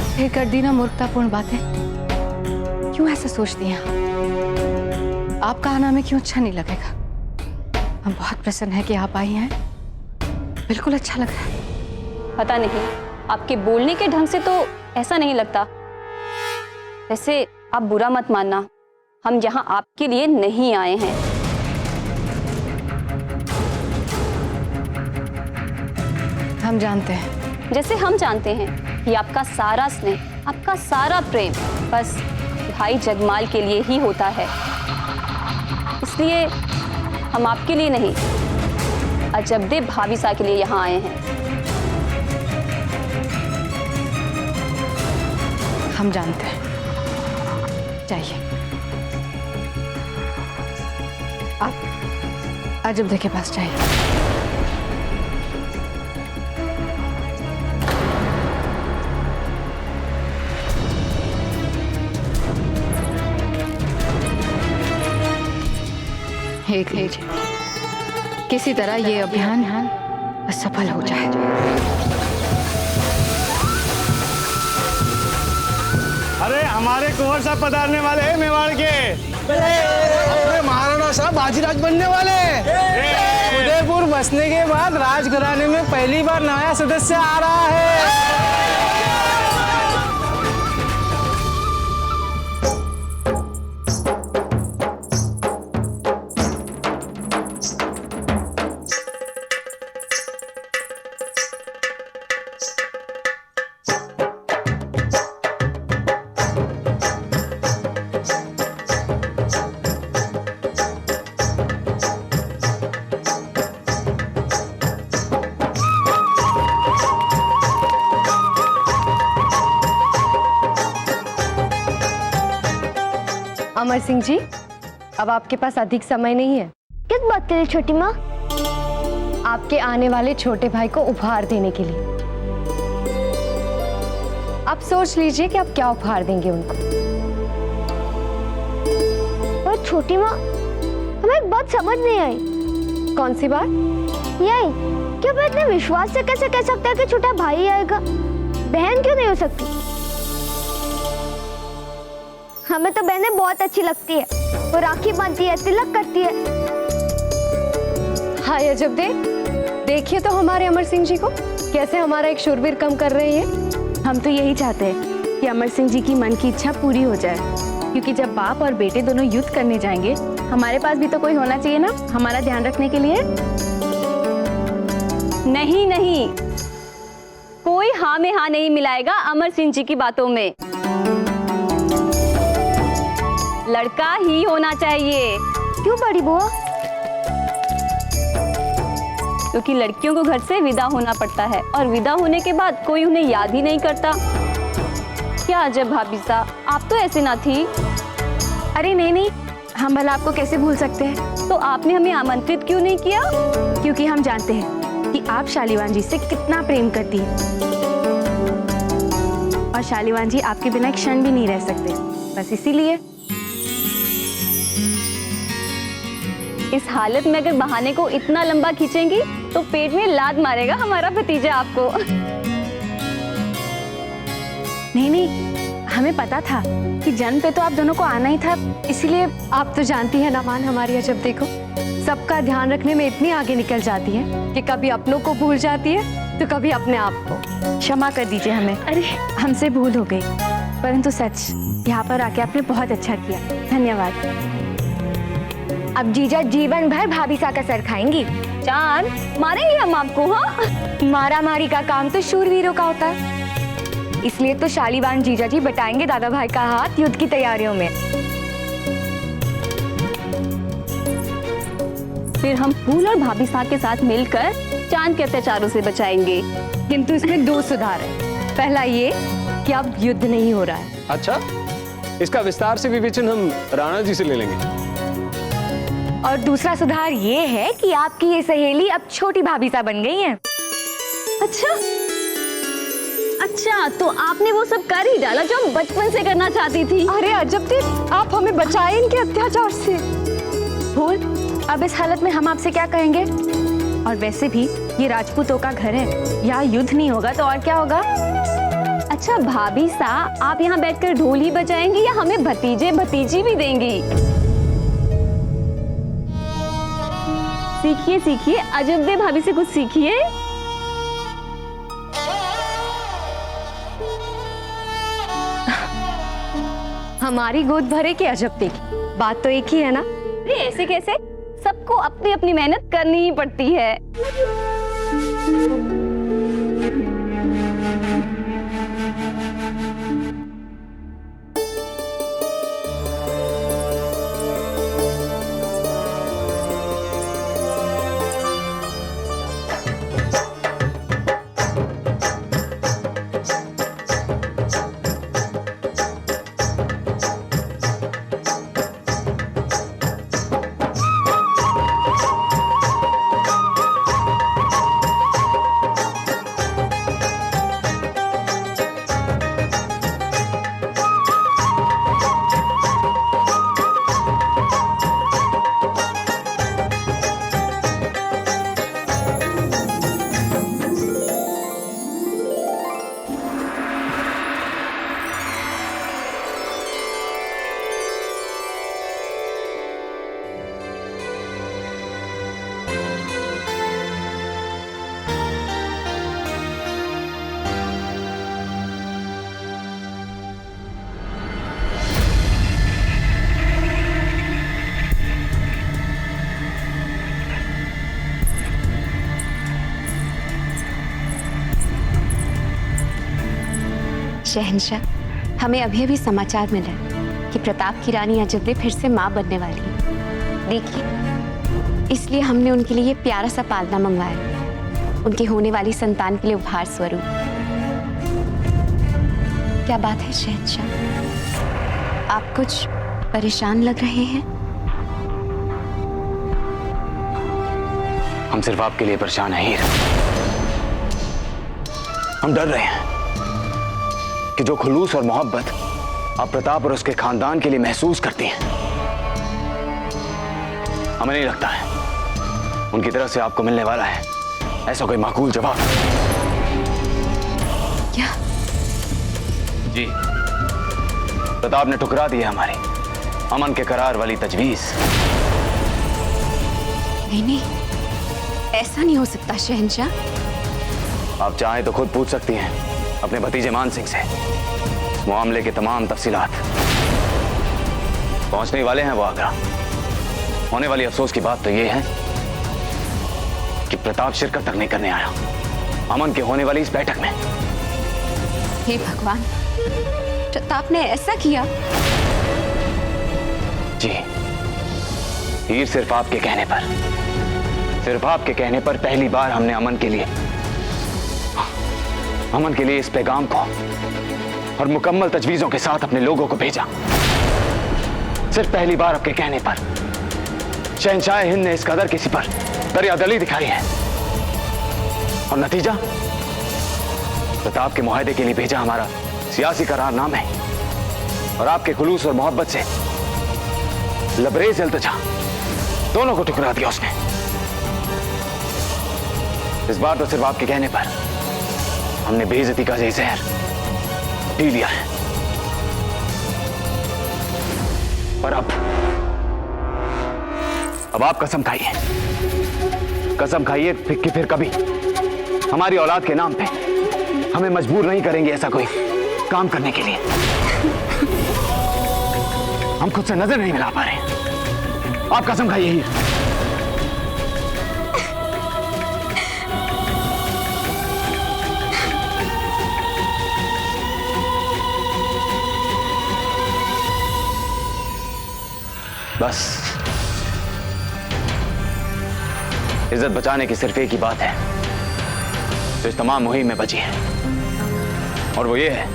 फिर कर दी ना मूर्खतापूर्ण बातें। क्यों ऐसा सोचती हैं आपका आना हमें क्यों अच्छा नहीं लगेगा? हम बहुत प्रसन्न हैं कि आप आई हैं, बिल्कुल अच्छा लग रहा है। पता नहीं, आपके बोलने के ढंग से तो ऐसा नहीं लगता। वैसे आप बुरा मत मानना, हम यहाँ आपके लिए नहीं आए हैं। हम जानते हैं। जैसे हम जानते हैं कि आपका सारा स्नेह, आपका सारा प्रेम बस भाई जगमाल के लिए ही होता है। इसलिए हम आपके लिए नहीं, अजबदेव भाभीसा के लिए यहाँ आए हैं। हम जानते हैं। चाहिए आप अजबदेव के पास चाहिए। एक लीजिए, किसी तरह ये अभियान सफल हो जाए। अरे हमारे कुंवर साहब पधारने वाले हैं मेवाड़ के। अपने महाराणा साहब बाजीराज बनने वाले। उदयपुर बसने के बाद राजघराने में पहली बार नया सदस्य आ रहा है। अमर सिंह जी, अब आपके पास अधिक समय नहीं है। किस बात के लिए छोटी माँ? आपके आने वाले छोटे भाई को उपहार देने के लिए। आप सोच लीजिए कि आप क्या उपहार देंगे उनको। पर छोटी माँ, हमें एक बात समझ नहीं आई। कौन सी बात? यही कि आप इतने विश्वास से कैसे कह सकते हैं कि छोटा भाई आएगा? बहन क्यों नहीं हो सकती? हमें तो बहनें बहुत अच्छी लगती है। वो राखी बांधती है, तिलक करती है। हाय अजबदेव, देखिए तो हमारे अमर सिंह जी को कैसे हमारा एक शूरवीर कम कर रही है। हम तो यही चाहते हैं कि अमर सिंह जी की मन की इच्छा पूरी हो जाए, क्योंकि जब बाप और बेटे दोनों युद्ध करने जाएंगे, हमारे पास भी तो कोई होना चाहिए ना हमारा ध्यान रखने के लिए। नहीं नहीं, कोई हाँ में हाँ नहीं मिलाएगा अमर सिंह जी की बातों में। लड़का ही होना चाहिए। क्यों बड़ी बुआ? क्योंकि लड़कियों को घर से विदा होना पड़ता है और विदा होने के बाद कोई उन्हें याद ही नहीं करता। क्या अजब भाभी साहब, आप तो ऐसे ना थी। अरे नहीं नहीं, हम भला आपको कैसे भूल सकते हैं? तो आपने हमें आमंत्रित क्यों नहीं किया? क्योंकि हम जानते हैं कि आप शालीवान जी से कितना प्रेम करती हैं और शालीवान जी आपके बिना एक क्षण भी नहीं रह सकते। बस इसीलिए इस हालत में अगर बहाने को इतना लंबा खींचेंगी तो पेट में लात मारेगा हमारा भतीजा आपको। नहीं नहीं, हमें पता था कि जन्म पे तो आप दोनों को आना ही था, इसलिए। आप तो जानती है ना मान, हमारी अजबदेव को सबका ध्यान रखने में इतनी आगे निकल जाती है कि कभी अपनों को भूल जाती है तो कभी अपने आप को। क्षमा कर दीजिए हमें, अरे हमसे भूल हो गई, परंतु सच यहाँ पर आके आपने बहुत अच्छा किया। धन्यवाद। अब जीजा जीवन भर भाभी सा का सर खाएंगी। चांद, मारेंगे हम आपको। हाँ, मारा मारी का काम तो शूरवीरों का होता है, इसलिए तो शालीवान जीजा जी बटाएंगे दादा भाई का हाथ युद्ध की तैयारियों में। फिर हम फूल और भाभी साहब के साथ मिलकर चांद के अत्याचारों से बचाएंगे। किंतु इसमें 2 सुधार है। पहला ये कि अब युद्ध नहीं हो रहा है। अच्छा, इसका विस्तार से विवेचन हम राणा जी से ले लेंगे। और दूसरा सुधार ये है कि आपकी ये सहेली अब छोटी भाभी सा बन गई है। अच्छा, तो आपने वो सब कर ही डाला जो हम बचपन से करना चाहती थी। अरे अजब थी, आप हमें बचाए इनके अत्याचार से। भूल, अब इस हालत में हम आपसे क्या कहेंगे? और वैसे भी ये राजपूतों का घर है, यहाँ युद्ध नहीं होगा तो और क्या होगा? अच्छा भाभी सा, आप यहाँ बैठकर ढोल ही बजाएंगी या हमें भतीजे भतीजी भी देंगी? सीखिए सीखिए, अजब भाभी से कुछ सीखिए। हमारी गोद भरे के अजब की बात तो एक ही है ना। अरे ऐसे कैसे? सबको अपनी अपनी मेहनत करनी ही पड़ती है। शहंशाह, हमें अभी अभी समाचार मिला कि प्रताप की रानी अजबदे फिर से मां बनने वाली है। देखिए, इसलिए हमने उनके लिए प्यारा सा पालना मंगवाया, उनकी होने वाली संतान के लिए उपहार स्वरूप। क्या बात है शहंशाह, आप कुछ परेशान लग रहे हैं? हम सिर्फ आपके लिए परेशान हैं हीर। हम डर रहे हैं कि जो खुलूस और मोहब्बत आप प्रताप और उसके खानदान के लिए महसूस करती हैं, हमें नहीं लगता है उनकी तरफ से आपको मिलने वाला है ऐसा कोई माकूल जवाब। क्या? जी, प्रताप ने ठुकरा दी है हमारी अमन के करार वाली तजवीज। नहीं, ऐसा नहीं हो सकता शहंशाह। आप चाहें तो खुद पूछ सकती हैं अपने भतीजे मान सिंह से मामले के तमाम तफसीलात। पहुंचने वाले हैं वो आगरा। होने वाली अफसोस की बात तो ये है कि प्रताप शिरकत तक नहीं करने आया अमन के होने वाली इस बैठक में। हे भगवान, प्रताप ने ऐसा किया? जी, हीर, सिर्फ आपके कहने पर पहली बार हमने अमन के लिए इस पैगाम को और मुकम्मल तजवीजों के साथ अपने लोगों को भेजा। सिर्फ पहली बार आपके कहने पर शहंशाह हिंद ने इस कदर किसी पर दरियादली दिखाई है और नतीजा प्रताप के मुआहदे के लिए भेजा हमारा सियासी करारनामा है और आपके खुलूस और मोहब्बत से लबरेज इल्तिजा दोनों को ठुकरा दिया उसने। इस बार तो सिर्फ आपके कहने पर हमने बेइज्जती का जहर पी लिया है। और अब आप कसम खाइए कि फिर कभी हमारी औलाद के नाम पे हमें मजबूर नहीं करेंगे ऐसा कोई काम करने के लिए। हम खुद से नजर नहीं मिला पा रहे। आप कसम खाइए ही। बस इज्जत बचाने की सिर्फ एक ही बात है जो इस तमाम मुहिम में बची है, और वो ये है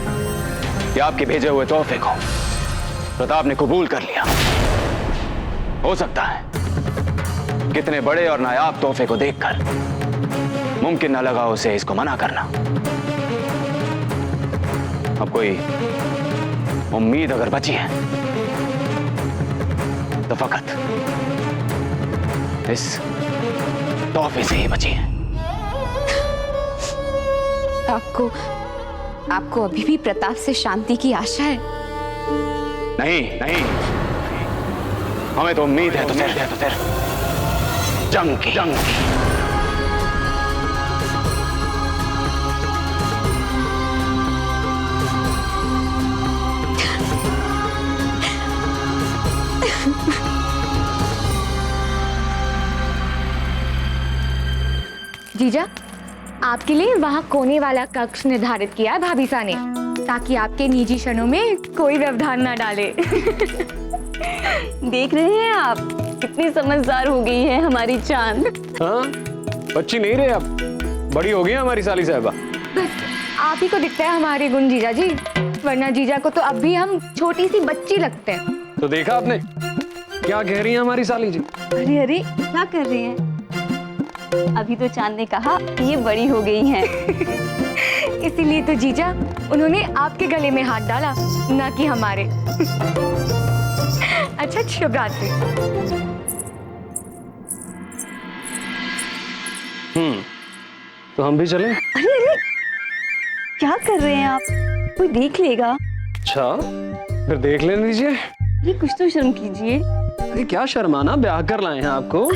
कि आपके भेजे हुए तोहफे को प्रताप ने कबूल कर लिया। हो सकता है कितने बड़े और नायाब तोहफे को देखकर मुमकिन न लगा उसे इसको मना करना। अब कोई उम्मीद अगर बची है तो फकत इस तोहफे से ही बची है। आपको अभी भी प्रताप से शांति की आशा है? नहीं नहीं, हमें तो उम्मीद है तो फिर जंग की। जीजा, आपके लिए वहाँ कोने वाला कक्ष निर्धारित किया है भाभी सा ने, ताकि आपके निजी क्षणों में कोई व्यवधान ना डाले। देख रहे हैं आप कितनी समझदार हो गई है हमारी चांद। हाँ, बच्ची नहीं रहे, अब बड़ी हो गई है हमारी साली साहबा। बस आप ही को दिखता है हमारे गुण जीजा जी, वरना जीजा को तो अब भी हम छोटी सी बच्ची लगते हैं। तो देखा आपने क्या कह रही है हमारी साली जी? अरे अरे, क्या कर रहे हैं? अभी तो चांद ने कहा ये बड़ी हो गई हैं। इसीलिए तो जीजा उन्होंने आपके गले में हाथ डाला, ना कि हमारे। अच्छा, शुभ रात्रि। तो हम भी चलें? अरे अरे, क्या कर रहे हैं आप? कोई देख लेगा। अच्छा, फिर देख लेने दीजिए। ये कुछ तो शर्म कीजिए। अरे क्या शर्माना, ब्याह कर लाए हैं आपको।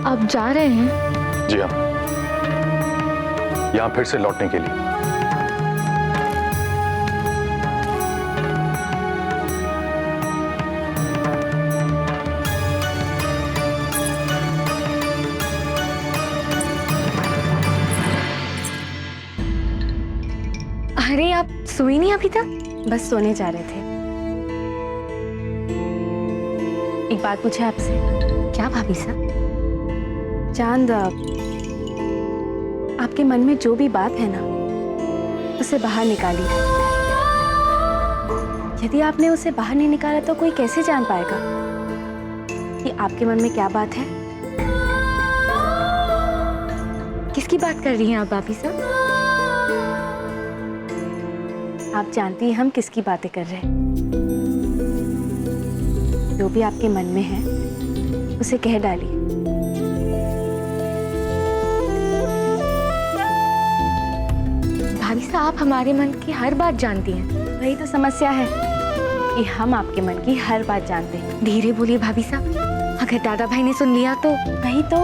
आप जा रहे हैं? जी हाँ, यहाँ फिर से लौटने के लिए। अरे आप सोई नहीं अभी तक? बस सोने जा रहे थे। एक बात पूछे आपसे। क्या भाभी साहब? चांद, आपके मन में जो भी बात है ना, उसे बाहर निकालिए। यदि आपने उसे बाहर नहीं निकाला तो कोई कैसे जान पाएगा कि आपके मन में क्या बात है? किसकी बात कर रही हैं आप भाभी साहब? आप जानती हैं हम किसकी बातें कर रहे हैं। जो भी आपके मन में है उसे कह डालिए। भाभी साहब, आप हमारे मन की हर बात जानती हैं। वही तो समस्या है कि हम आपके मन की हर बात जानते हैं। धीरे बोलिए भाभी साहब, अगर दादा भाई ने सुन लिया तो। वही तो,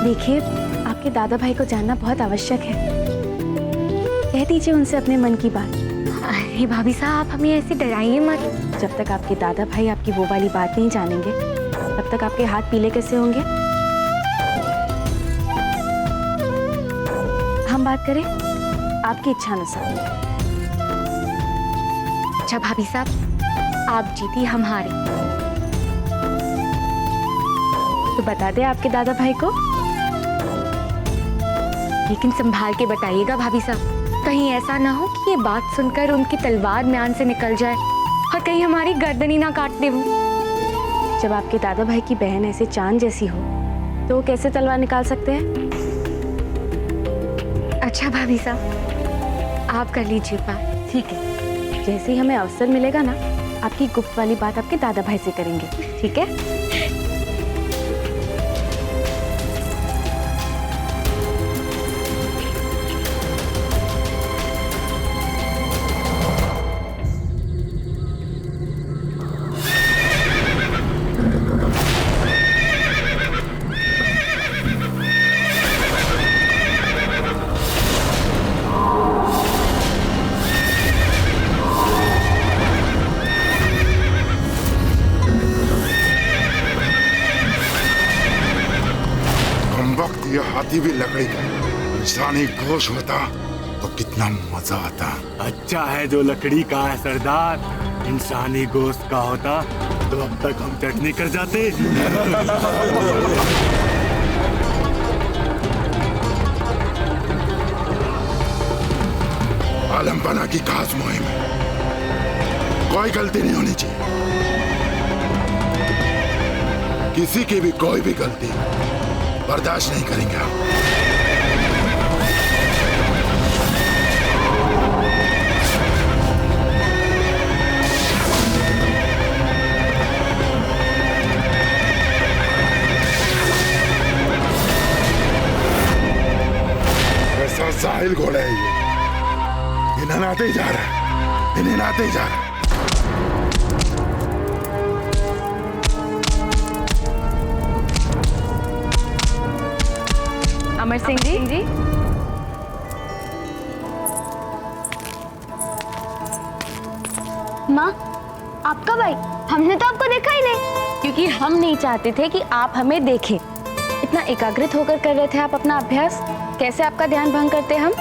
देखिए आपके दादा भाई को जानना बहुत आवश्यक है। कह दीजिए उनसे अपने मन की बात। अरे भाभी साहब, आप हमें ऐसे डराइए मत। जब तक आपके दादा भाई आपकी वो वाली बात नहीं जानेंगे, तब तक आपके हाथ पीले कैसे होंगे? हम बात करें आपकी इच्छा अनुसार। अच्छा भाभी साहब, आप जीती, हम हारे। तो बता दे आपके दादा भाई को। लेकिन संभाल के बताइएगा भाभी साहब, कहीं ऐसा ना हो कि ये बात सुनकर उनकी तलवार म्यान से निकल जाए और कहीं हमारी गर्दन ही ना काट दे वो। जब आपके दादा भाई की बहन ऐसे चांद जैसी हो तो वो कैसे तलवार निकाल सकते हैं? अच्छा भाभी साहब, आप कर लीजिए बात। ठीक है, जैसे ही हमें अवसर मिलेगा ना, आपकी गुप्त वाली बात आपके दादा भाई से करेंगे। ठीक है? ये हाथी भी लकड़ी का इंसानी गोश्त होता तो कितना मजा आता। अच्छा है जो लकड़ी का है सरदार, इंसानी गोश्त का होता तो अब तक हम चटनी कर जाते। आलमपना की खास मुहिम है, कोई गलती नहीं होनी चाहिए। किसी की भी कोई भी गलती बर्दाश्त नहीं करेंगे आप। ऐसा साहिल घोड़ा है ये, इन्हें नाते ही जा रहा है, इन्हें नाते ही जा रहा है। अमर सिंह जी, माँ, आपका भाई? हमने तो आपको देखा ही नहीं। क्योंकि हम नहीं चाहते थे कि आप हमें देखें। इतना एकाग्रित होकर कर रहे थे आप अपना अभ्यास, कैसे आपका ध्यान भंग करते हम?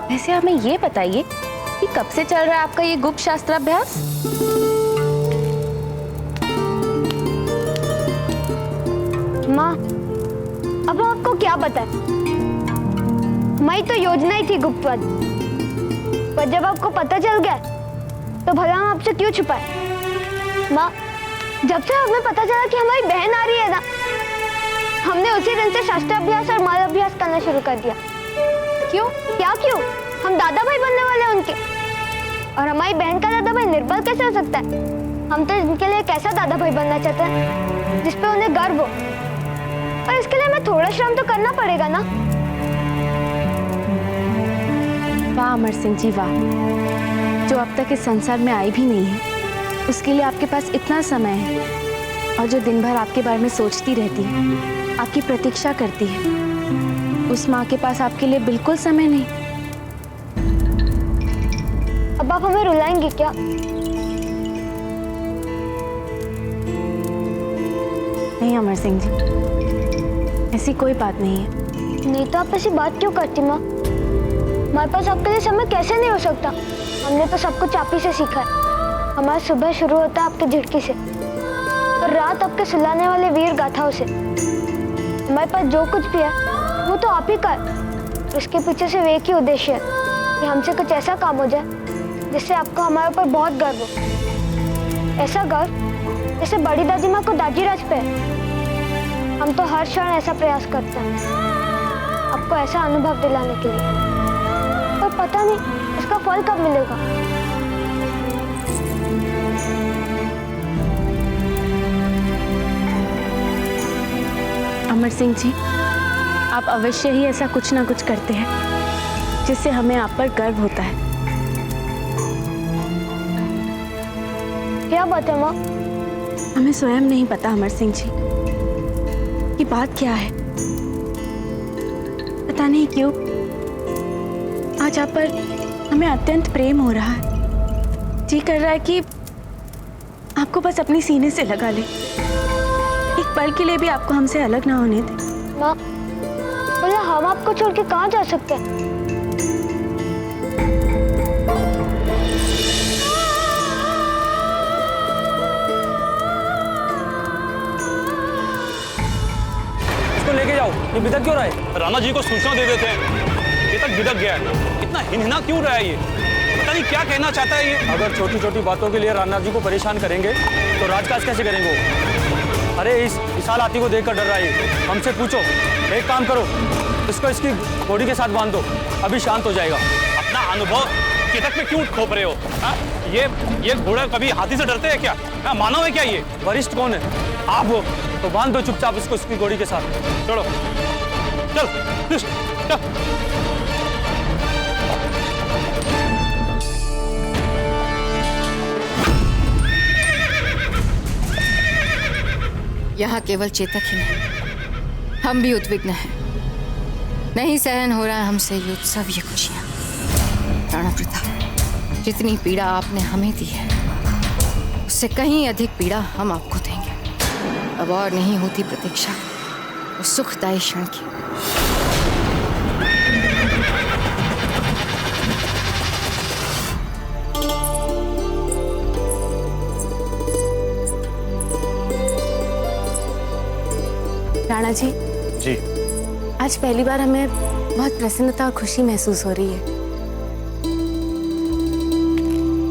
वैसे हमें ये बताइए कि कब से चल रहा है आपका ये गुप्त शास्त्राभ्यास? माँ, अब हम आपको क्या बताएं? हमारी तो योजना ही थी गुप्तवाद, पर जब आपको पता चल गया तो भला हम आपसे क्यों छुपाए? माँ, जब से हमें पता चला कि हमारी बहन आ रही है ना, हमने उसी दिन से शास्त्राभ्यास और मालाभ्यास करना शुरू कर दिया। क्यों? क्या क्यों? हम दादा भाई बनने वाले हैं उनके, और हमारी बहन का दादा भाई निर्बल कैसे हो सकता है? हम तो इनके लिए एक ऐसा दादा भाई बनना चाहते हैं जिस पे उन्हें गर्व हो, और इसके लिए हमें थोड़ा श्रम तो करना पड़ेगा ना। वाह अमर सिंह जी वाह, जो अब तक इस संसार में आई भी नहीं है, उसके लिए आपके पास इतना समय है, और जो दिन भर आपके बारे में सोचती रहती है, आपकी प्रतीक्षा करती है, उस माँ के पास आपके लिए बिल्कुल समय नहीं। अब आप हमें रुलाएंगे क्या? नहीं अमर सिंह जी, ऐसी कोई बात नहीं है। नहीं तो आप ऐसी बात क्यों करती माँ? हमारे पास आपके लिए समय कैसे नहीं हो सकता? हमने तो सब कुछ आप ही से सीखा है। हमारा सुबह शुरू होता है आपकी झिड़की से, और रात आपके सुलाने वाले वीर गाथाओं से। हमारे पास जो कुछ भी है वो तो आप ही का है। उसके पीछे से एक ही उद्देश्य है कि हमसे कुछ ऐसा काम हो जाए जिससे आपको हमारे ऊपर बहुत गर्व हो। ऐसा गर्व जैसे बड़ी दादी माँ को दाजीराज पे है। हम तो हर क्षण ऐसा प्रयास करते हैं आपको ऐसा अनुभव दिलाने के लिए, पर पता नहीं इसका फल कब मिलेगा। अमर सिंह जी, आप अवश्य ही ऐसा कुछ ना कुछ करते हैं जिससे हमें आप पर गर्व होता है। क्या बात है माँ? हमें स्वयं नहीं पता अमर सिंह जी कि बात क्या है। पता नहीं क्यों आज आप पर हमें अत्यंत प्रेम हो रहा है। जी कर रहा है कि आपको बस अपनी सीने से लगा ले, एक पल के लिए भी आपको हमसे अलग ना होने दे। माँ, बोला हम आपको छोड़ के कहाँ जा सकते हैं? इसको लेके जाओ, ये बिदक क्यों रहा है? राणा जी को सूचना दे देते हैं, ये तक बिदक गया है। इतना हिनहिना क्यों रहा है ये? पता नहीं क्या कहना चाहता है ये। अगर छोटी छोटी बातों के लिए राणा जी को परेशान करेंगे तो राजकाज कैसे करेंगे वो? अरे इस विशाल हाथी को देखकर डर रहा है, हमसे पूछो। एक काम करो, इसको इसकी घोड़ी के साथ बांध दो, अभी शांत हो जाएगा। अपना अनुभव कितक में क्यों खोप रहे हो? ये घोड़ा कभी हाथी से डरते हैं क्या? मानव है क्या ये? वरिष्ठ कौन है? आप हो, तो बांध दो चुपचाप इसको इसकी घोड़ी के साथ। चलो चल चल। यहाँ केवल चेतक ही नहीं, हम भी उद्विग्न हैं। नहीं सहन हो रहा है हमसे ये उत्सव, ये खुशियाँ। राणा प्रताप, जितनी पीड़ा आपने हमें दी है उससे कहीं अधिक पीड़ा हम आपको देंगे। अब और नहीं होती प्रतीक्षा, उस सुखदायी क्षण की। राणा जी। जी। आज पहली बार हमें बहुत प्रसन्नता और खुशी महसूस हो रही है।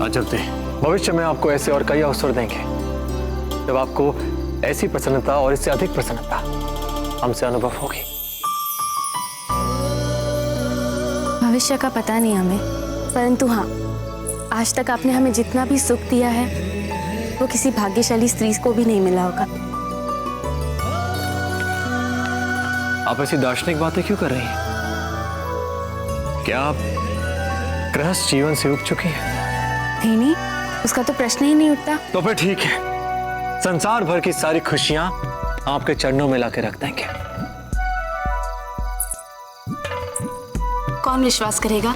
चलते भविष्य में आपको ऐसे और कई अवसर देंगे जब आपको ऐसी प्रसन्नता और इससे अधिक प्रसन्नता हमसे अनुभव होगी। भविष्य का पता नहीं हमें, परंतु हाँ, आज तक आपने हमें जितना भी सुख दिया है वो किसी भाग्यशाली स्त्री को भी नहीं मिला होगा। आप ऐसी दार्शनिक बातें क्यों कर रही हैं? क्या आप गृहस्थ जीवन से उब चुकी हैं? नहीं, उसका तो प्रश्न ही नहीं उठता। तो फिर ठीक है, संसार भर की सारी खुशियां आपके चरणों में लाके रख देंगे। कौन विश्वास करेगा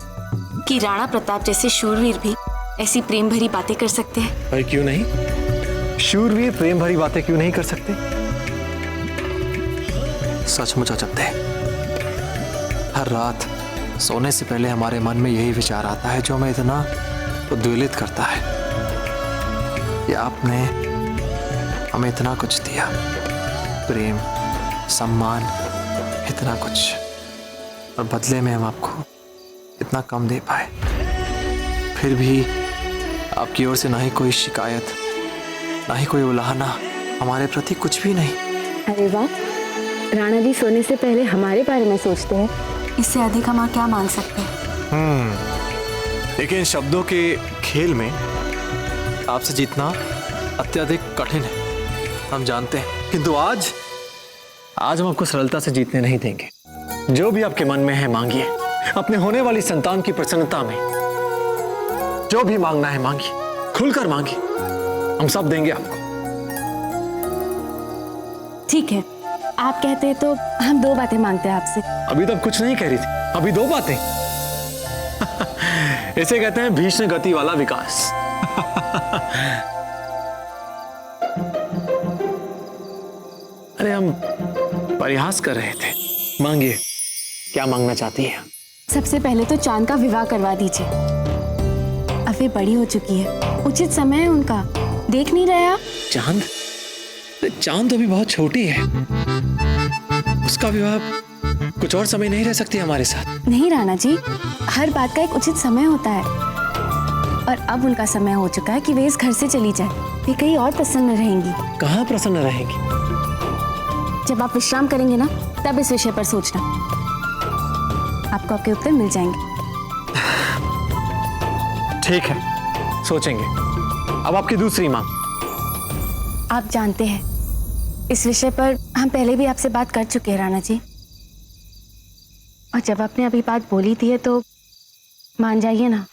कि राणा प्रताप जैसे शूरवीर भी ऐसी प्रेम भरी बातें कर सकते हैं? भाई क्यों नहीं, शूरवीर प्रेम भरी बातें क्यों नहीं कर सकते? सचमुच अजब थे। हर रात सोने से पहले हमारे मन में यही विचार आता है जो हमें इतना उद्वेलित करता है कि आपने हमें इतना कुछ दिया, प्रेम, सम्मान, इतना कुछ, और बदले में हम आपको इतना कम दे पाए। फिर भी आपकी ओर से ना ही कोई शिकायत, ना ही कोई उलाहना, हमारे प्रति कुछ भी नहीं। अरे वाह, राणा जी सोने से पहले हमारे बारे में सोचते हैं, इससे अधिक हम क्या मांग सकते हैं? लेकिन शब्दों के खेल में आपसे जीतना अत्यधिक कठिन है, हम जानते हैं। किंतु आज हम आपको सरलता से जीतने नहीं देंगे। जो भी आपके मन में है मांगिए, अपने होने वाली संतान की प्रसन्नता में जो भी मांगना है मांगिए, खुलकर मांगिए, हम सब देंगे आपको। ठीक है, आप कहते हैं तो हम दो बातें मांगते हैं आपसे। अभी तक कुछ नहीं कह रही थी, अभी दो बातें। इसे कहते हैं भीषण गति वाला विकास। अरे हम परिहास कर रहे थे। मांगिए, क्या मांगना चाहती हैं? सबसे पहले तो चांद का विवाह करवा दीजिए। अब वे बड़ी हो चुकी है, उचित समय है उनका, देख नहीं रहे आप? चांद? चांद तो अभी बहुत छोटी है, उसका विवाह कुछ और समय नहीं रह सकती हमारे साथ। नहीं राणा जी, हर बात का एक उचित समय होता है, और अब उनका समय हो चुका है कि वे इस घर से चली जाए। वे कहीं और प्रसन्न रहेंगी। कहाँ प्रसन्न रहेंगी? जब आप विश्राम करेंगे ना, तब इस विषय पर सोचना, आपको आपके उत्तर मिल जाएंगे। ठीक है, सोचेंगे। अब आपकी दूसरी मांग। आप जानते हैं इस विषय पर हम पहले भी आपसे बात कर चुके हैं राणा जी, और जब आपने अभी बात बोली थी तो मान जाइए ना।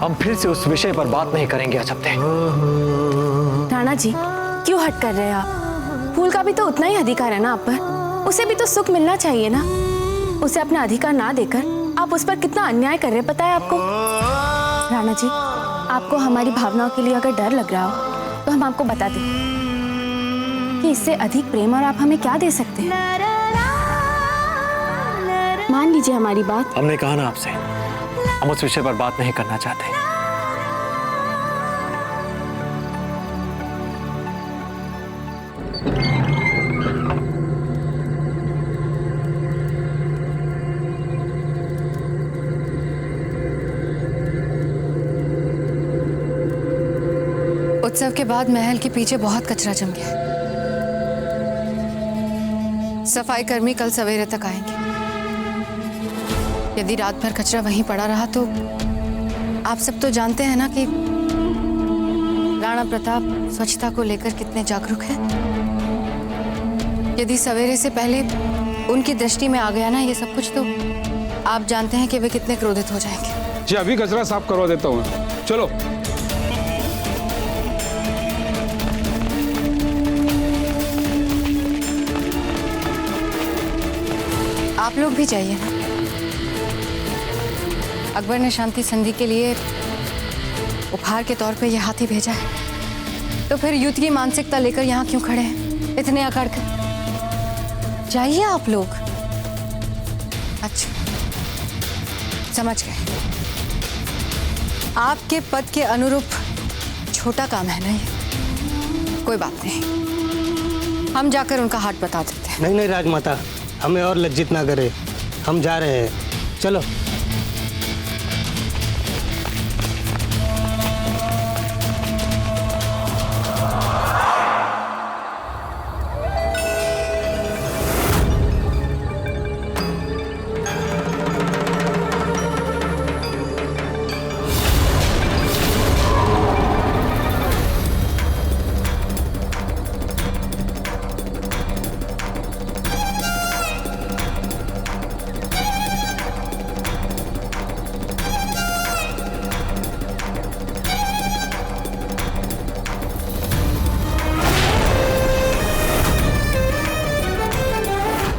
हम फिर से उस विषय पर बात नहीं करेंगे अजब। राणा जी, क्यों हट कर रहे हैं आप? फूल का भी तो उतना ही अधिकार है ना आप पर, उसे भी तो सुख मिलना चाहिए ना। उसे अपना अधिकार ना देकर आप उस पर कितना अन्याय कर रहे हैं, पता है आपको? राणा जी, आपको हमारी भावनाओं के लिए अगर डर लग रहा हो तो हम आपको बता दें कि इससे अधिक प्रेम और आप हमें क्या दे सकते हैं। मान लीजिए हमारी बात। हमने कहा ना आपसे, हम उस विषय पर बात नहीं करना चाहते। उत्सव के बाद महल के पीछे बहुत कचरा जम गया। सफाई कर्मी कल सवेरे तक आएंगे। यदि रात भर कचरा वहीं पड़ा रहा तो आप सब तो जानते हैं ना कि राणा प्रताप स्वच्छता को लेकर कितने जागरूक हैं। यदि सवेरे से पहले उनकी दृष्टि में आ गया ना ये सब कुछ, तो आप जानते हैं कि वे कितने क्रोधित हो जाएंगे। जी अभी कचरा साफ करवा देता हूँ, चलो। आप लोग भी जाइए ना। अकबर ने शांति संधि के लिए उपहार के तौर पे यह हाथी भेजा है। तो फिर युद्ध की मानसिकता लेकर यहाँ क्यों खड़े हैं इतने अकड़ कर? जाइए आप लोग। अच्छा, समझ गए। आपके पद के अनुरूप छोटा काम है ना ये? कोई बात नहीं, हम जाकर उनका हाथ बता देते हैं। नहीं नहीं राजमाता, हमें और लज्जित ना करे, हम जा रहे हैं, चलो।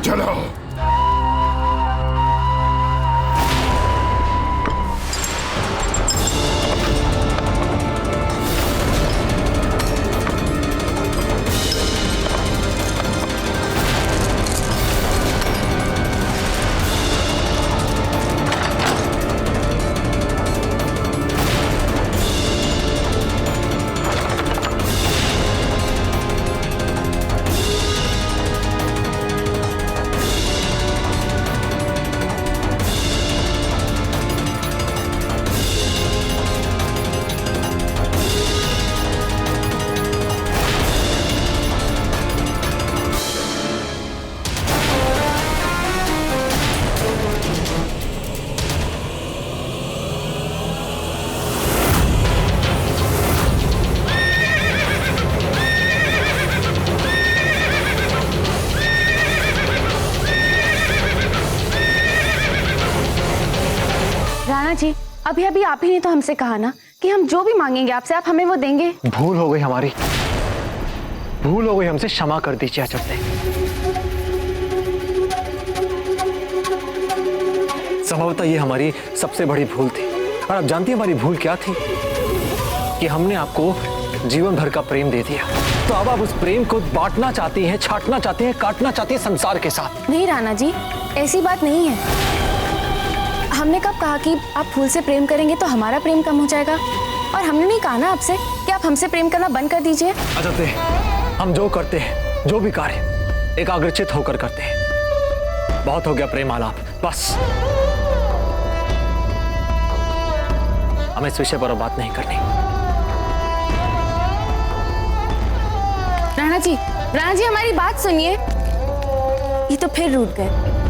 चलो। राणा जी, अभी अभी आप ही ने तो हमसे कहा ना कि हम जो भी मांगेंगे आपसे, आप हमें वो देंगे। भूल हो गई हमारी, भूल हो गई हमसे, क्षमा कर दीजिए अजब से। संभवतः ये हमारी सबसे बड़ी भूल थी। और आप जानती हैं हमारी भूल क्या थी? कि हमने आपको जीवन भर का प्रेम दे दिया, तो अब आप उस प्रेम को बांटना चाहती हैं, छांटना चाहती हैं, काटना चाहती हैं संसार के साथ। नहीं राणा जी, ऐसी बात नहीं है। हमने कब कहा कि आप फूल से प्रेम करेंगे तो हमारा प्रेम कम हो जाएगा? और हमने नहीं कहा ना आपसे कि आप हमसे प्रेम करना बंद कर दीजिए। अजब से हम जो करते हैं, जो भी कार्य, एकाग्रचित होकर करते हैं। बहुत हो गया प्रेम आलाप, बस। हमें इस विषय पर अब बात नहीं करनी। राणा जी हमारी बात सुनिए। ये तो फिर रूठ गए।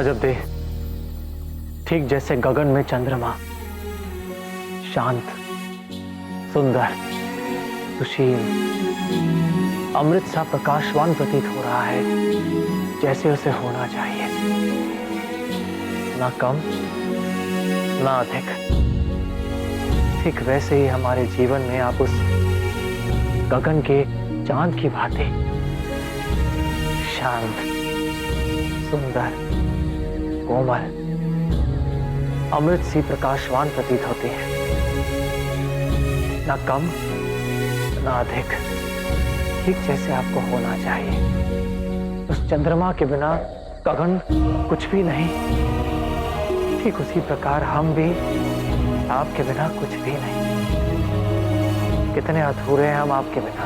अजब ठीक जैसे गगन में चंद्रमा, शांत, सुंदर, सुशील, अमृत सा प्रकाशवान प्रतीत हो रहा है, जैसे उसे होना चाहिए, ना कम ना अधिक। ठीक वैसे ही हमारे जीवन में आप उस गगन के चांद की भांति शांत, सुंदर, कोमल, अमृत सी प्रकाशवान प्रतीत होती है, ना कम ना अधिक, ठीक जैसे आपको होना चाहिए। उस चंद्रमा के बिना गगन कुछ भी नहीं, ठीक उसी प्रकार हम भी आपके बिना कुछ भी नहीं। कितने अधूरे हैं हम आपके बिना।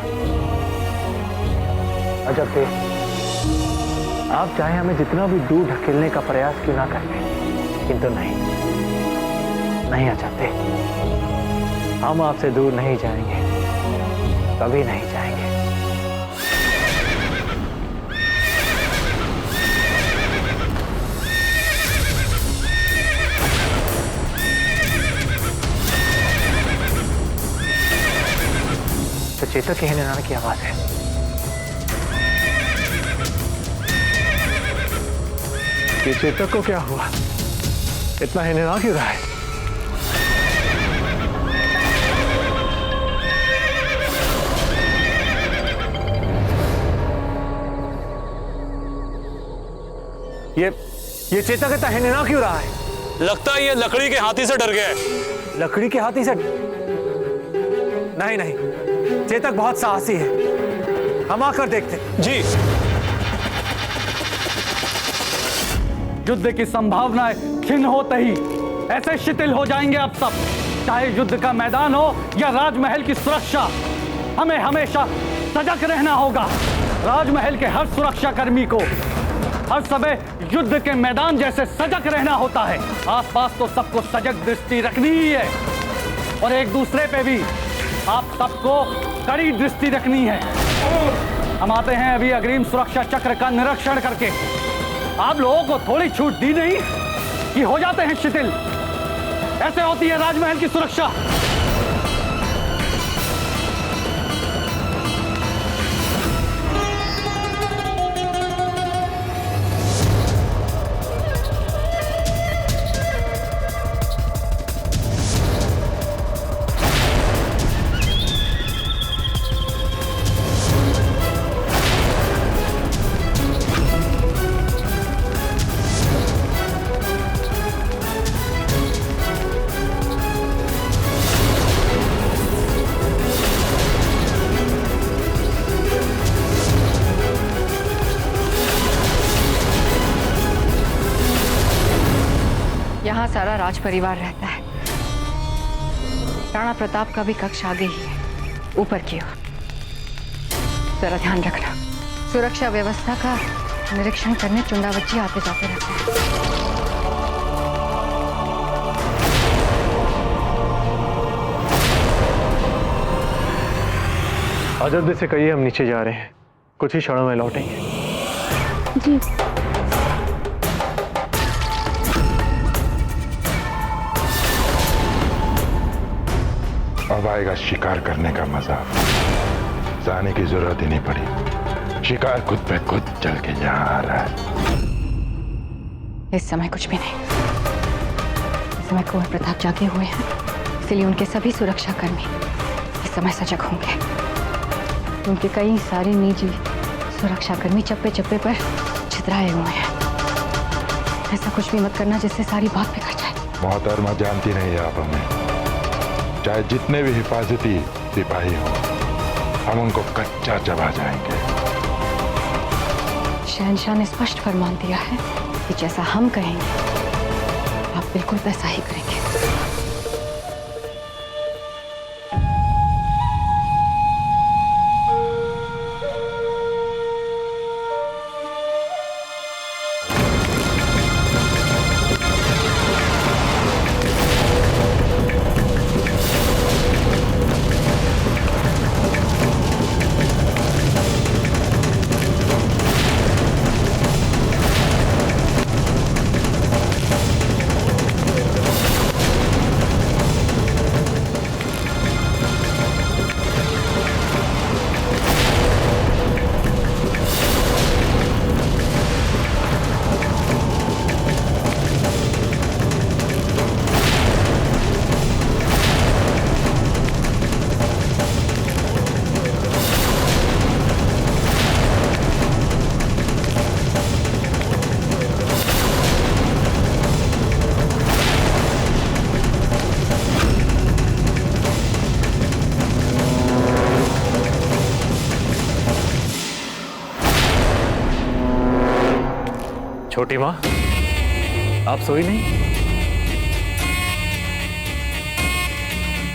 अजब थे, आप चाहे हमें जितना भी दूर ढकेलने का प्रयास क्यों ना करते, किंतु नहीं अजब थे, हम आपसे दूर नहीं जाएंगे, कभी नहीं जाएंगे। तो चेतक के हिनहाने की आवाज है। ये चेतक को क्या हुआ? इतना हिनहा क्यों रहा है? ये चेतक इतना हिनहा क्यों रहा है? लगता है ये लकड़ी के हाथी से डर गया है। लकड़ी के हाथी से? नहीं, चेतक बहुत साहसी है, हम आकर देखते। जी। युद्ध की संभावनाएं क्षीण होते ही ऐसे शिथिल हो जाएंगे अब सब। चाहे युद्ध का मैदान हो या राजमहल की सुरक्षा, हमें हमेशा सजग रहना होगा। राजमहल के हर सुरक्षा कर्मी को हर समय युद्ध के मैदान जैसे सजग रहना होता है। आसपास तो सबको सजग दृष्टि रखनी ही है और एक दूसरे पे भी आप सबको कड़ी दृष्टि रखनी है। हम आते हैं अभी अग्रिम सुरक्षा चक्र का निरीक्षण करके। आप लोगों को थोड़ी छूट दी नहीं कि हो जाते हैं शिथिल। ऐसे होती है राजमहल की सुरक्षा। यहाँ सारा राज परिवार रहता है। राणा प्रताप का भी कक्ष आगे ही है, ऊपर की ओर। जरा ध्यान रखना, सुरक्षा व्यवस्था का निरीक्षण करने चुंडावच्ची आते जाते रहते हैं। अजब से कहिए हम नीचे जा रहे हैं, कुछ ही क्षणों में लौटेंगे। जी। अब आएगा शिकार करने का मजा। जाने की जरूरत ही नहीं पड़ी, शिकार खुद पे खुद चल के यहाँ आ रहा है। इस समय कुछ भी नहीं। इस समय कुंवर प्रताप जागे हुए हैं, इसलिए उनके सभी सुरक्षाकर्मी इस समय सजग होंगे। उनके कई सारे निजी सुरक्षाकर्मी चप्पे चप्पे पर छितराए हुए हैं। ऐसा कुछ भी मत करना जिससे सारी बात बिगड़ जाए। मोहतरमा जानती नहीं आप हमें, चाहे जितने भी हिफाजती सिपाही हो, हम उनको कच्चा चबा जाएंगे। शहंशाह ने स्पष्ट फरमान दिया है कि जैसा हम कहेंगे आप बिल्कुल वैसा ही करेंगे। छोटी माँ, आप सोई नहीं?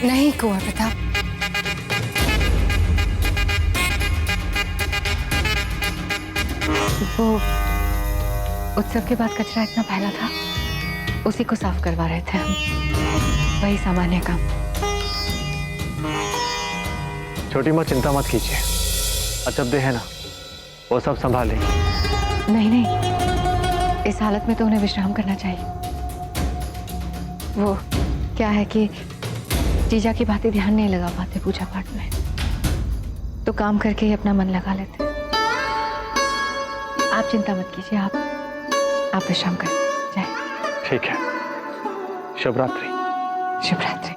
नहीं कुंवर प्रताप, वो उत्सव के बाद कचरा इतना फैला था, उसी को साफ करवा रहे थे हम। वही सामान्य काम। छोटी माँ चिंता मत कीजिए, अचब्दे है ना, वो सब संभाले। नहीं नहीं, इस हालत में तो उन्हें विश्राम करना चाहिए। वो क्या है कि जीजा की बातें ध्यान नहीं लगा पाते पूजा पाठ में, तो काम करके ही अपना मन लगा लेते। आप चिंता मत कीजिए, आप विश्राम करें जाए। ठीक है, शुभ रात्रि। शुभ रात्रि।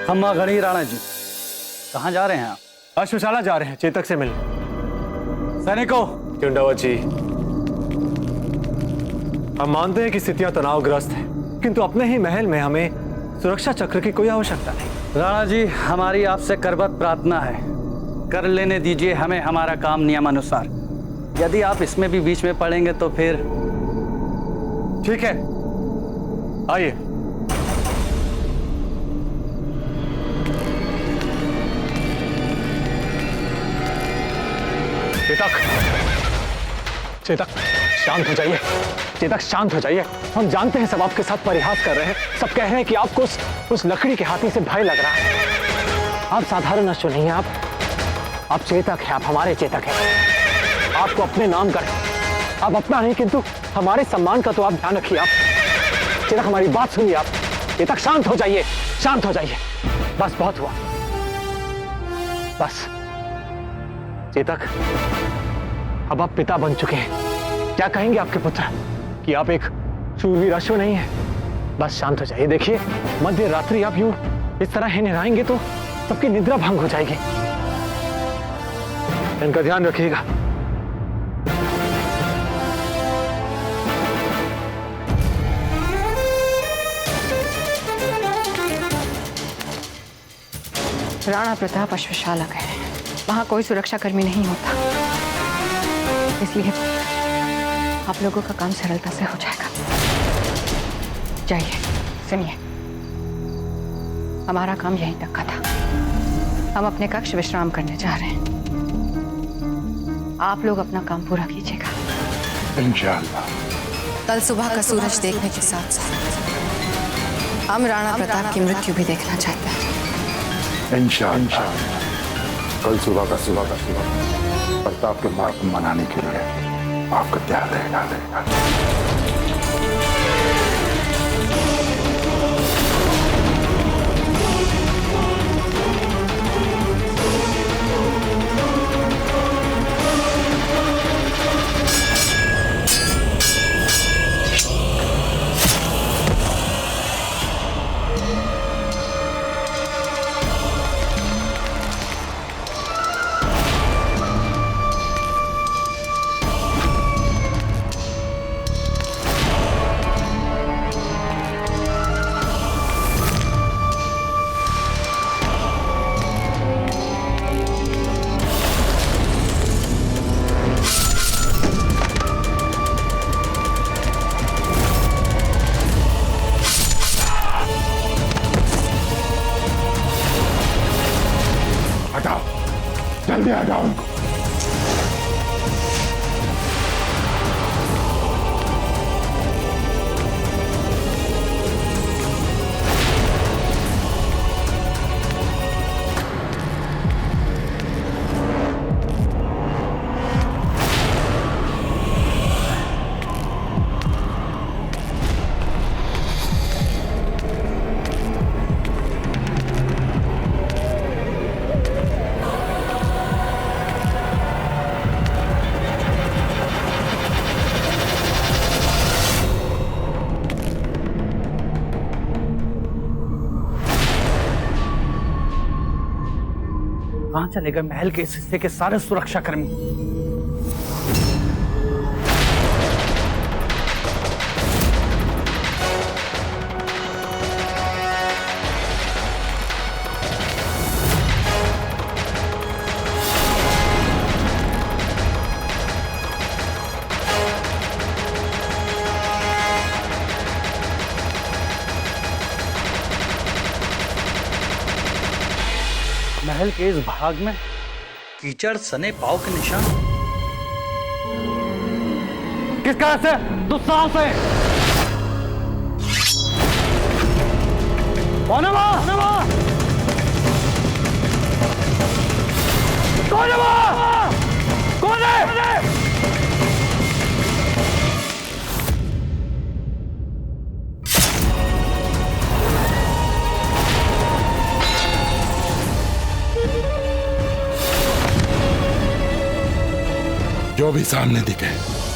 खम्मा घड़ी राणा जी, कहाँ जा रहे हैं आप? अश्वशाला जा रहे हैं चेतक से मिलने। सैनिकों, चुंडावत जी, हम मानते हैं कि स्थितियां तनावग्रस्त हैं, किंतु अपने ही महल में हमें सुरक्षा चक्र की कोई आवश्यकता नहीं। राणा जी, हमारी आपसे करबद्ध प्रार्थना है, कर लेने दीजिए हमें हमारा काम नियमानुसार। यदि आप इसमें भी बीच में पड़ेंगे तो फिर ठीक है, आइए। चेतक, चेतक शांत हो जाइए। चेतक शांत हो जाइए। हम जानते हैं सब आपके साथ परिहास कर रहे हैं, सब कह रहे हैं कि आपको उस लकड़ी के हाथी से भय लग रहा है। आप साधारण अश्व नहीं हैं, आप चेतक हैं, आप हमारे चेतक हैं। आपको अपने नाम कर, आप अपना नहीं किंतु हमारे सम्मान का तो आप ध्यान रखिए। आप चेतक, हमारी बात सुनिए। आप चेतक शांत हो जाइए, शांत हो जाइए। बस बहुत हुआ, बस। चेतक, अब आप पिता बन चुके हैं। क्या कहेंगे आपके पुत्र कि आप एक शूरवीर अश्व नहीं है? बस शांत हो जाइए। देखिए, मध्य रात्रि आप यूं इस तरह ही निराएंगे तो सबकी निद्रा भंग हो जाएगी। इनका ध्यान रखिएगा। राणा प्रताप अश्वशाला गए, वहां कोई सुरक्षा कर्मी नहीं होता, इसलिए आप लोगों का काम सरलता से हो जाएगा। जाइए, सुनिए, हमारा काम यहीं तक का था। हम अपने कक्ष विश्राम करने जा रहे हैं। आप लोग अपना काम पूरा कीजिएगा। इंशाअल्लाह। कल सुबह का सूरज देखने के साथ साथ हम राणा प्रताप की मृत्यु भी देखना चाहते हैं। इंशाअल्लाह कल सुबह का प्रताप के मार्ग को मनाने के लिए आपका ध्यान रहेगा। जल्दी आ जाओ उनको। कहां चले गए महल के इस हिस्से के सारे सुरक्षाकर्मी? महल के इस भाग में कीचड़ सने पाव के निशान। किसका ऐसे दुस्साहस है? कौन है वहां? कौन है वहां? कौन है? जो भी सामने दिखे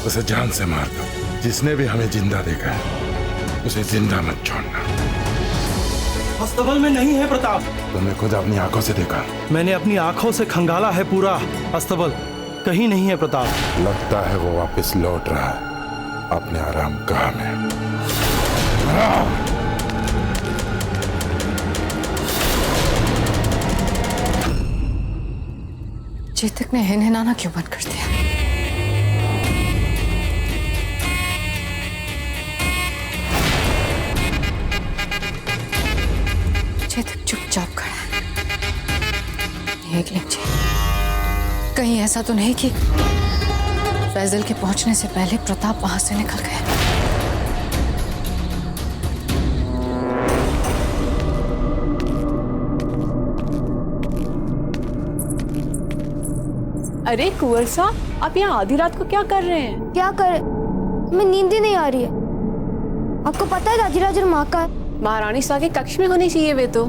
उसे जान से मार दो। जिसने भी हमें जिंदा देखा है उसे जिंदा मत छोड़ना। अस्तबल में नहीं है प्रताप। तुमने खुद अपनी आंखों से देखा? मैंने अपनी आंखों से खंगाला है पूरा अस्तबल, कहीं नहीं है प्रताप। लगता है वो वापस लौट रहा है अपने आराम गाह में। चेतक ने हिनहिनाना क्यों बंद कर दिया? चेतक चुपचाप खड़ा है। देख लीजिए, कहीं ऐसा तो नहीं कि फैजल के पहुंचने से पहले प्रताप वहां से निकल गए। अरे कुंवर साहब, आप यहाँ आधी रात को क्या कर रहे हैं? क्या करे, हमें नींद ही नहीं आ रही है। आपको पता है दाजीराज और माँ का है। महारानी सा के कक्ष में होनी चाहिए वे तो।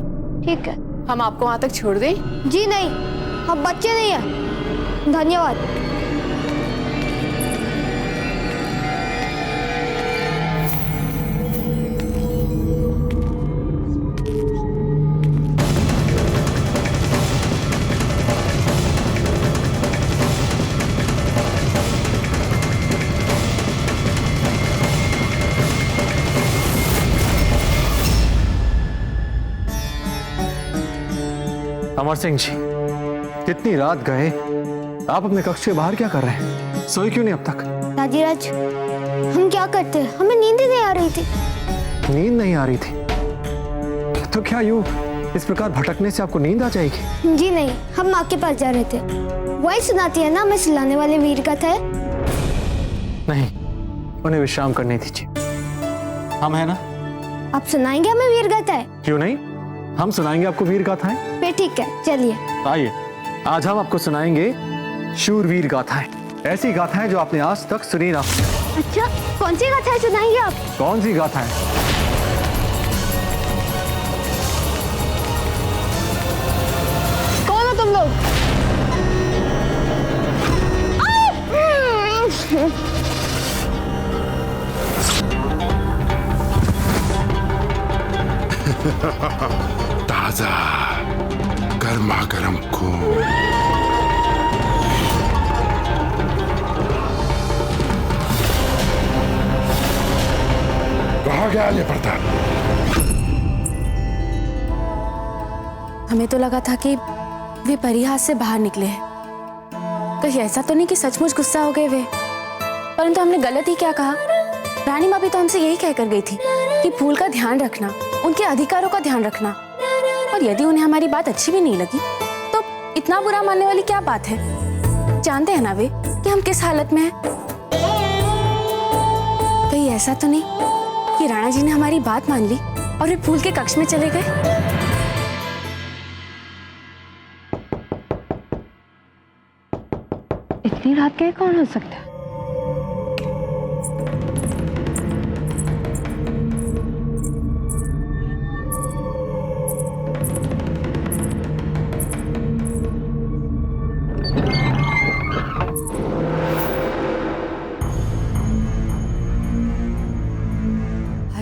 ठीक है, हम आपको वहां तक छोड़ दें? जी नहीं, आप बच्चे नहीं हैं। धन्यवाद। अमर सिंह जी, कितनी रात गए, आप अपने कक्ष के बाहर क्या कर रहे हैं? सोए क्यों नहीं अब तक? दाजीराज, हम क्या करते, हमें नींद ही नहीं आ रही थी। नींद नहीं आ रही थी तो क्या यूं इस प्रकार भटकने से आपको नींद आ जाएगी? जी नहीं, हम माँ के पास जा रहे थे। वही सुनाती है ना हमें सुलाने वाले वीर गाथा है। नहीं, उन्हें विश्राम करने दीजिए। हम है ना? आप सुनाएंगे हमें वीर गाथा है? क्यों नहीं, हम सुनाएंगे आपको वीर गाथाएं। फिर ठीक है, चलिए। आइए, आज हम आपको सुनाएंगे शूरवीर गाथाएं। ऐसी गाथाएं जो आपने आज तक सुनी ना। अच्छा, कौन सी गाथाएं सुनाएंगे आप? कौन सी गाथाएं? कौन हो तुम लोग? ताजा गर्मा गर्म खून। कहाँ गया ये प्रताप? हमें तो लगा था कि वे परिहास से बाहर निकले हैं। कहीं ऐसा तो नहीं कि सचमुच गुस्सा हो गए वे, परंतु हमने गलत ही क्या कहा? रानी माँ भी तो हमसे यही कहकर गई थी कि फूल का ध्यान रखना, उनके अधिकारों का ध्यान रखना। और यदि उन्हें हमारी बात अच्छी भी नहीं लगी तो इतना बुरा मानने वाली क्या बात है? जानते हैं ना वे कि हम किस हालत में हैं। कहीं ऐसा तो नहीं कि राणा जी ने हमारी बात मान ली और वे फूल के कक्ष में चले गए? इतनी रात के कौन हो सकता है?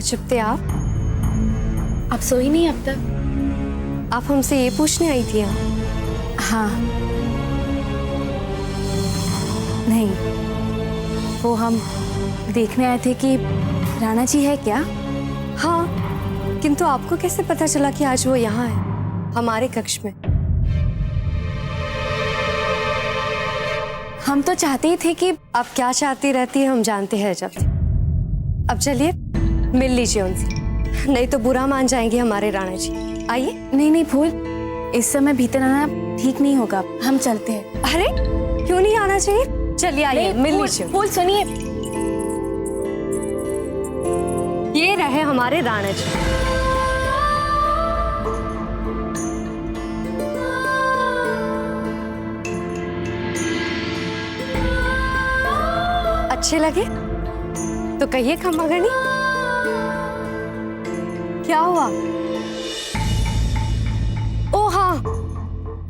चुप थे आप सोई नहीं अब तक? आप हमसे ये पूछने आई थी यहाँ हाँ, नहीं, वो हम देखने आए थे कि राणा जी है क्या। हाँ, किंतु आपको कैसे पता चला कि आज वो यहाँ है हमारे कक्ष में? हम तो चाहते ही थे कि आप क्या चाहती रहती है हम जानते हैं जब। अब चलिए मिल लीजिए उनसे, नहीं तो बुरा मान जाएंगे हमारे राणा जी। आइए। नहीं नहीं फूल, इस समय भीतर आना ठीक नहीं होगा, हम चलते हैं। अरे क्यों नहीं आना चाहिए? चलिए आइए मिल लीजिए। फूल सुनिए, ये रहे हमारे राणा जी। अच्छे लगे तो कहिए खम्मागणी। क्या हुआ? ओ हाँ,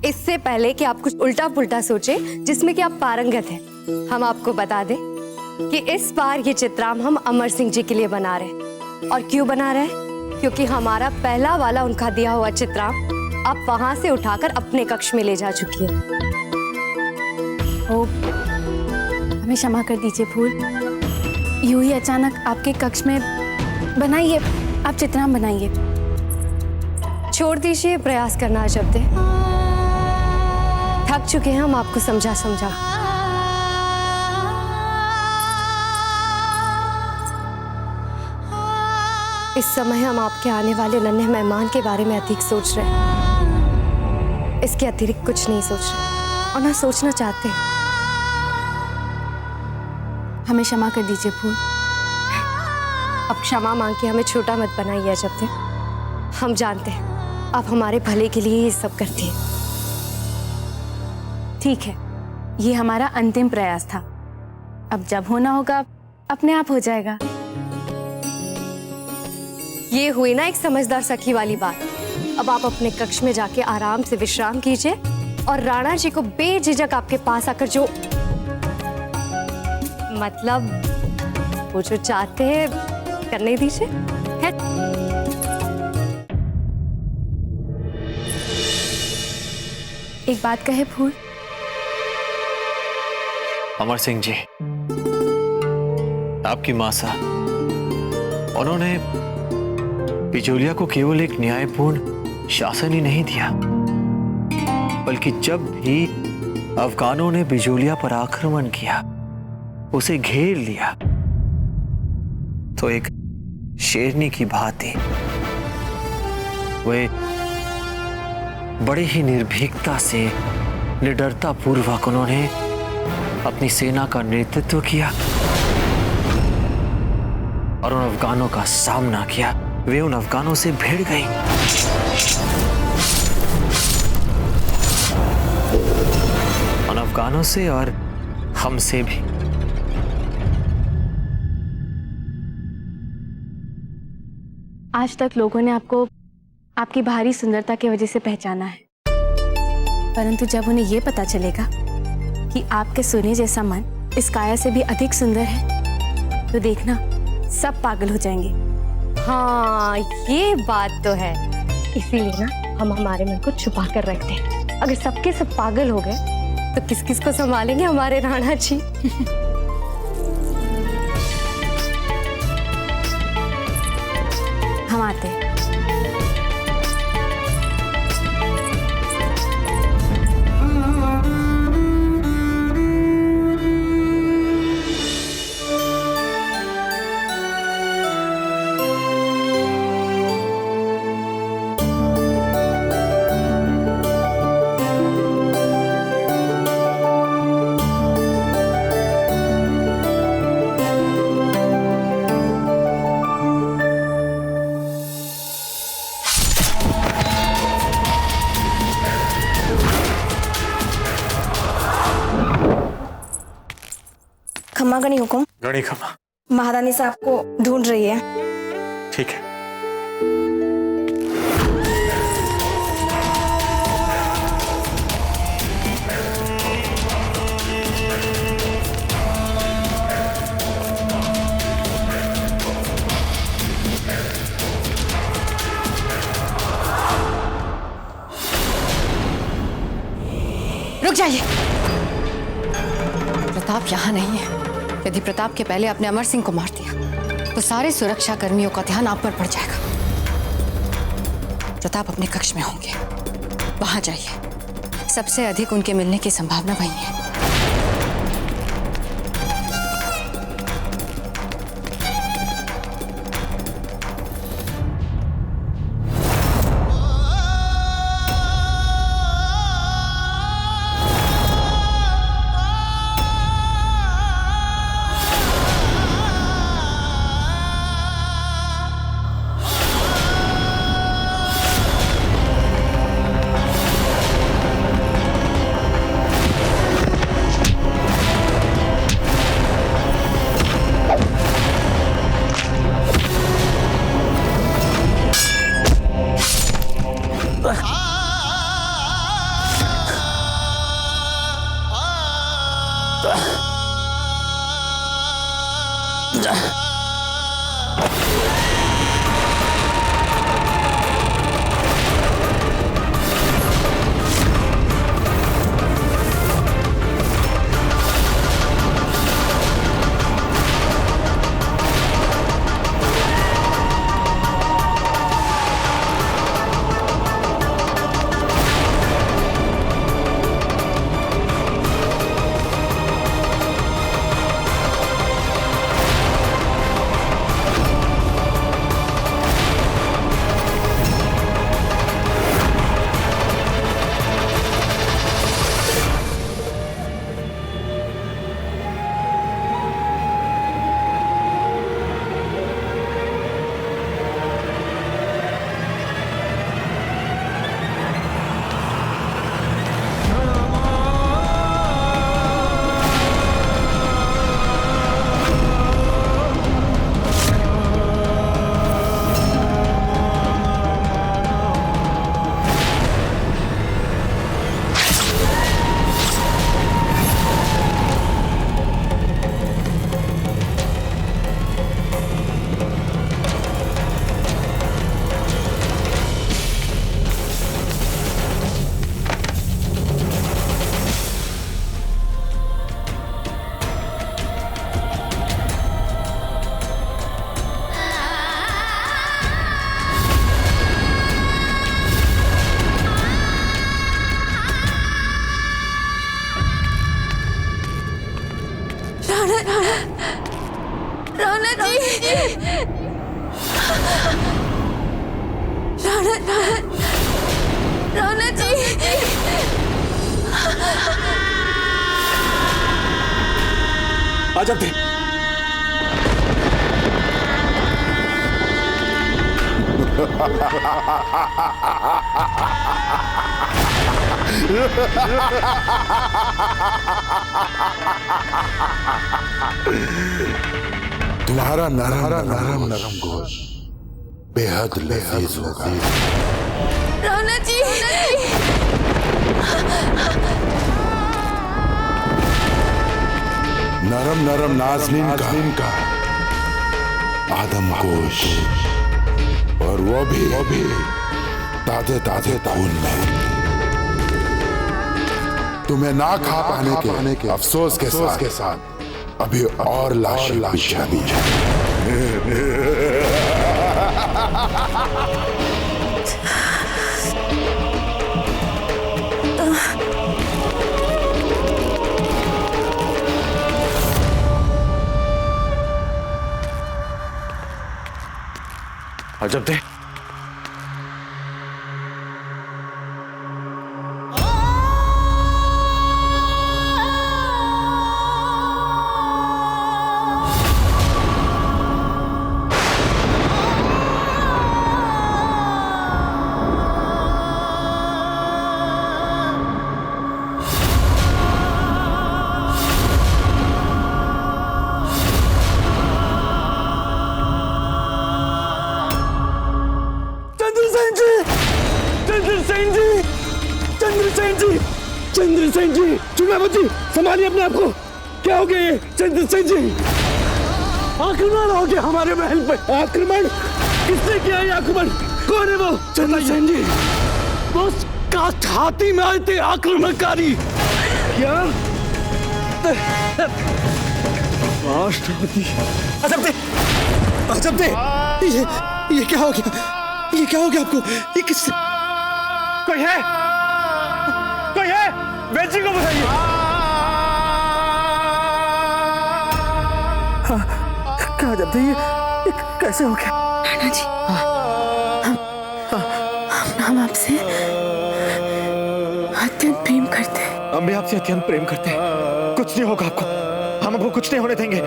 इससे पहले कि आप कुछ उल्टा पुल्टा सोचे जिसमें कि आप पारंगत हैं, हम आपको बता दें कि इस बार ये चित्राम हम अमर सिंह जी के लिए बना रहे हैं। और क्यों बना रहे हैं? क्योंकि हमारा पहला वाला उनका दिया हुआ चित्राम आप वहां से उठाकर अपने कक्ष में ले जा चुकी है। ओ, हमें क्षमा कर दीजिए फूल, यूं ही अचानक आपके कक्ष में बनाइए, आप चित्राम बनाइए। छोड़ दीजिए प्रयास करना जब दे, थक चुके हैं हम आपको समझा समझा। इस समय हम आपके आने वाले नन्हे मेहमान के बारे में अधिक सोच रहे हैं, इसके अतिरिक्त कुछ नहीं सोच रहे और ना सोचना चाहते हैं। हमें क्षमा कर दीजिए फूल। अब क्षमा मांग के हमें छोटा मत बनाइए जब तक, हम जानते हैं आप हमारे भले के लिए ये सब करती हैं। ठीक है, ये हमारा अंतिम प्रयास था, अब जब होना होगा अपने आप हो जाएगा। ये हुई ना एक समझदार सखी वाली बात। अब आप अपने कक्ष में जाके आराम से विश्राम कीजिए और राणा जी को बेझिझक आपके पास आकर जो मतलब वो जो चाहते हैं करने दीजिए। एक बात कहे फूल। अमर सिंह जी, आपकी मां सा, उन्होंने बिजोलिया को केवल एक न्यायपूर्ण शासन ही नहीं दिया, बल्कि जब भी अफगानों ने बिजोलिया पर आक्रमण किया, उसे घेर लिया, तो एक शेरनी की भांति वे बड़ी ही निर्भीकता से, निडरता पूर्वक उन्होंने अपनी सेना का नेतृत्व किया और उन अफगानों का सामना किया। वे उन अफगानों से भिड़ गई। उन अफगानों से और हमसे भी। आज तक लोगों ने आपको आपकी भारी सुंदरता की वजह से पहचाना है, परंतु जब उन्हें यह पता चलेगा कि आपके सोने जैसा मन इस काया से भी अधिक सुंदर है, तो देखना सब पागल हो जाएंगे। हाँ, ये बात तो है। इसीलिए ना हम हमारे मन को छुपा कर रखते हैं। अगर सबके सब पागल हो गए तो किस किस को संभालेंगे हमारे राणा जी। हम आते हैं। खम्मा गणी हुकुम। गणी खम्मा। महारानी साहब को ढूंढ रही है। ठीक है। रुक जाइए। प्रताप यहाँ नहीं है। यदि प्रताप के पहले अपने अमर सिंह को मार दिया तो सारे सुरक्षा कर्मियों का ध्यान आप पर पड़ जाएगा। प्रताप अपने कक्ष में होंगे, वहां जाइए। सबसे अधिक उनके मिलने की संभावना वही है। राणा जी, आ जाते। तुम्हारा नरम गोश बेहद लजीज होगा। राणा जी, नरम नाज़नीन का आदम गोश, और वो भी ताजे खून में। तुम्हें ना खा पाने के अफसोस के साथ अभी और लाशें बिछानी है। अजब थे। चंद्रसेन जी, चुनावती संभालिए अपने आप को। क्या हो गया ये चंद्रसेन जी? आक्रमण हो गया हमारे महल पे। आक्रमण? किसने किया ये आक्रमण? कौन है वो? चंद्रसेन जी, वो हाथी में आए थे आक्रमणकारी। क्या राष्ट्रपति? अजब दे, अजब दे, ये क्या हो गया? ये क्या हो गया आपको? ये किस? कोई है? कोई है? वेद जी को बताइए। हाँ, क्या अजब दे, ये कैसे हो गया? राणा जी, हम आपसे अत्यंत प्रेम करते हैं। हम भी आपसे अत्यंत प्रेम करते हैं। कुछ नहीं होगा आपको, हम आपको कुछ नहीं होने देंगे।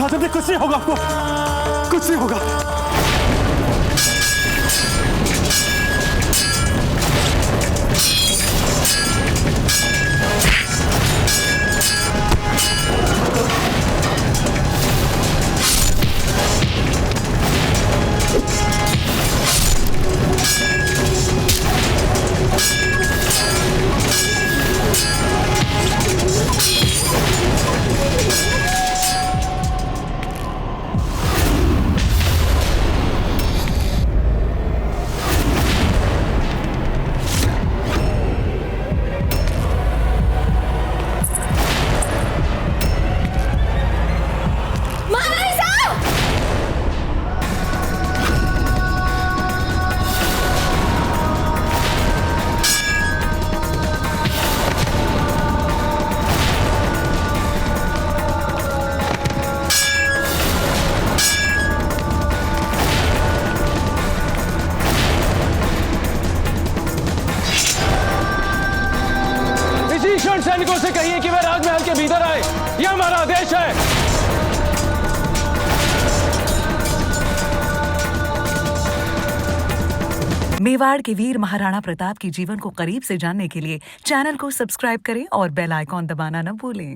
अजब दे, कुछ नहीं होगा आपको, कुछ नहीं होगा। सैनिकों से कहिए कि वे राजमहल के भीतर आए, यह हमारा आदेश है। मेवाड़ के वीर महाराणा प्रताप के जीवन को करीब से जानने के लिए चैनल को सब्सक्राइब करें और बेल आइकॉन दबाना न भूलें।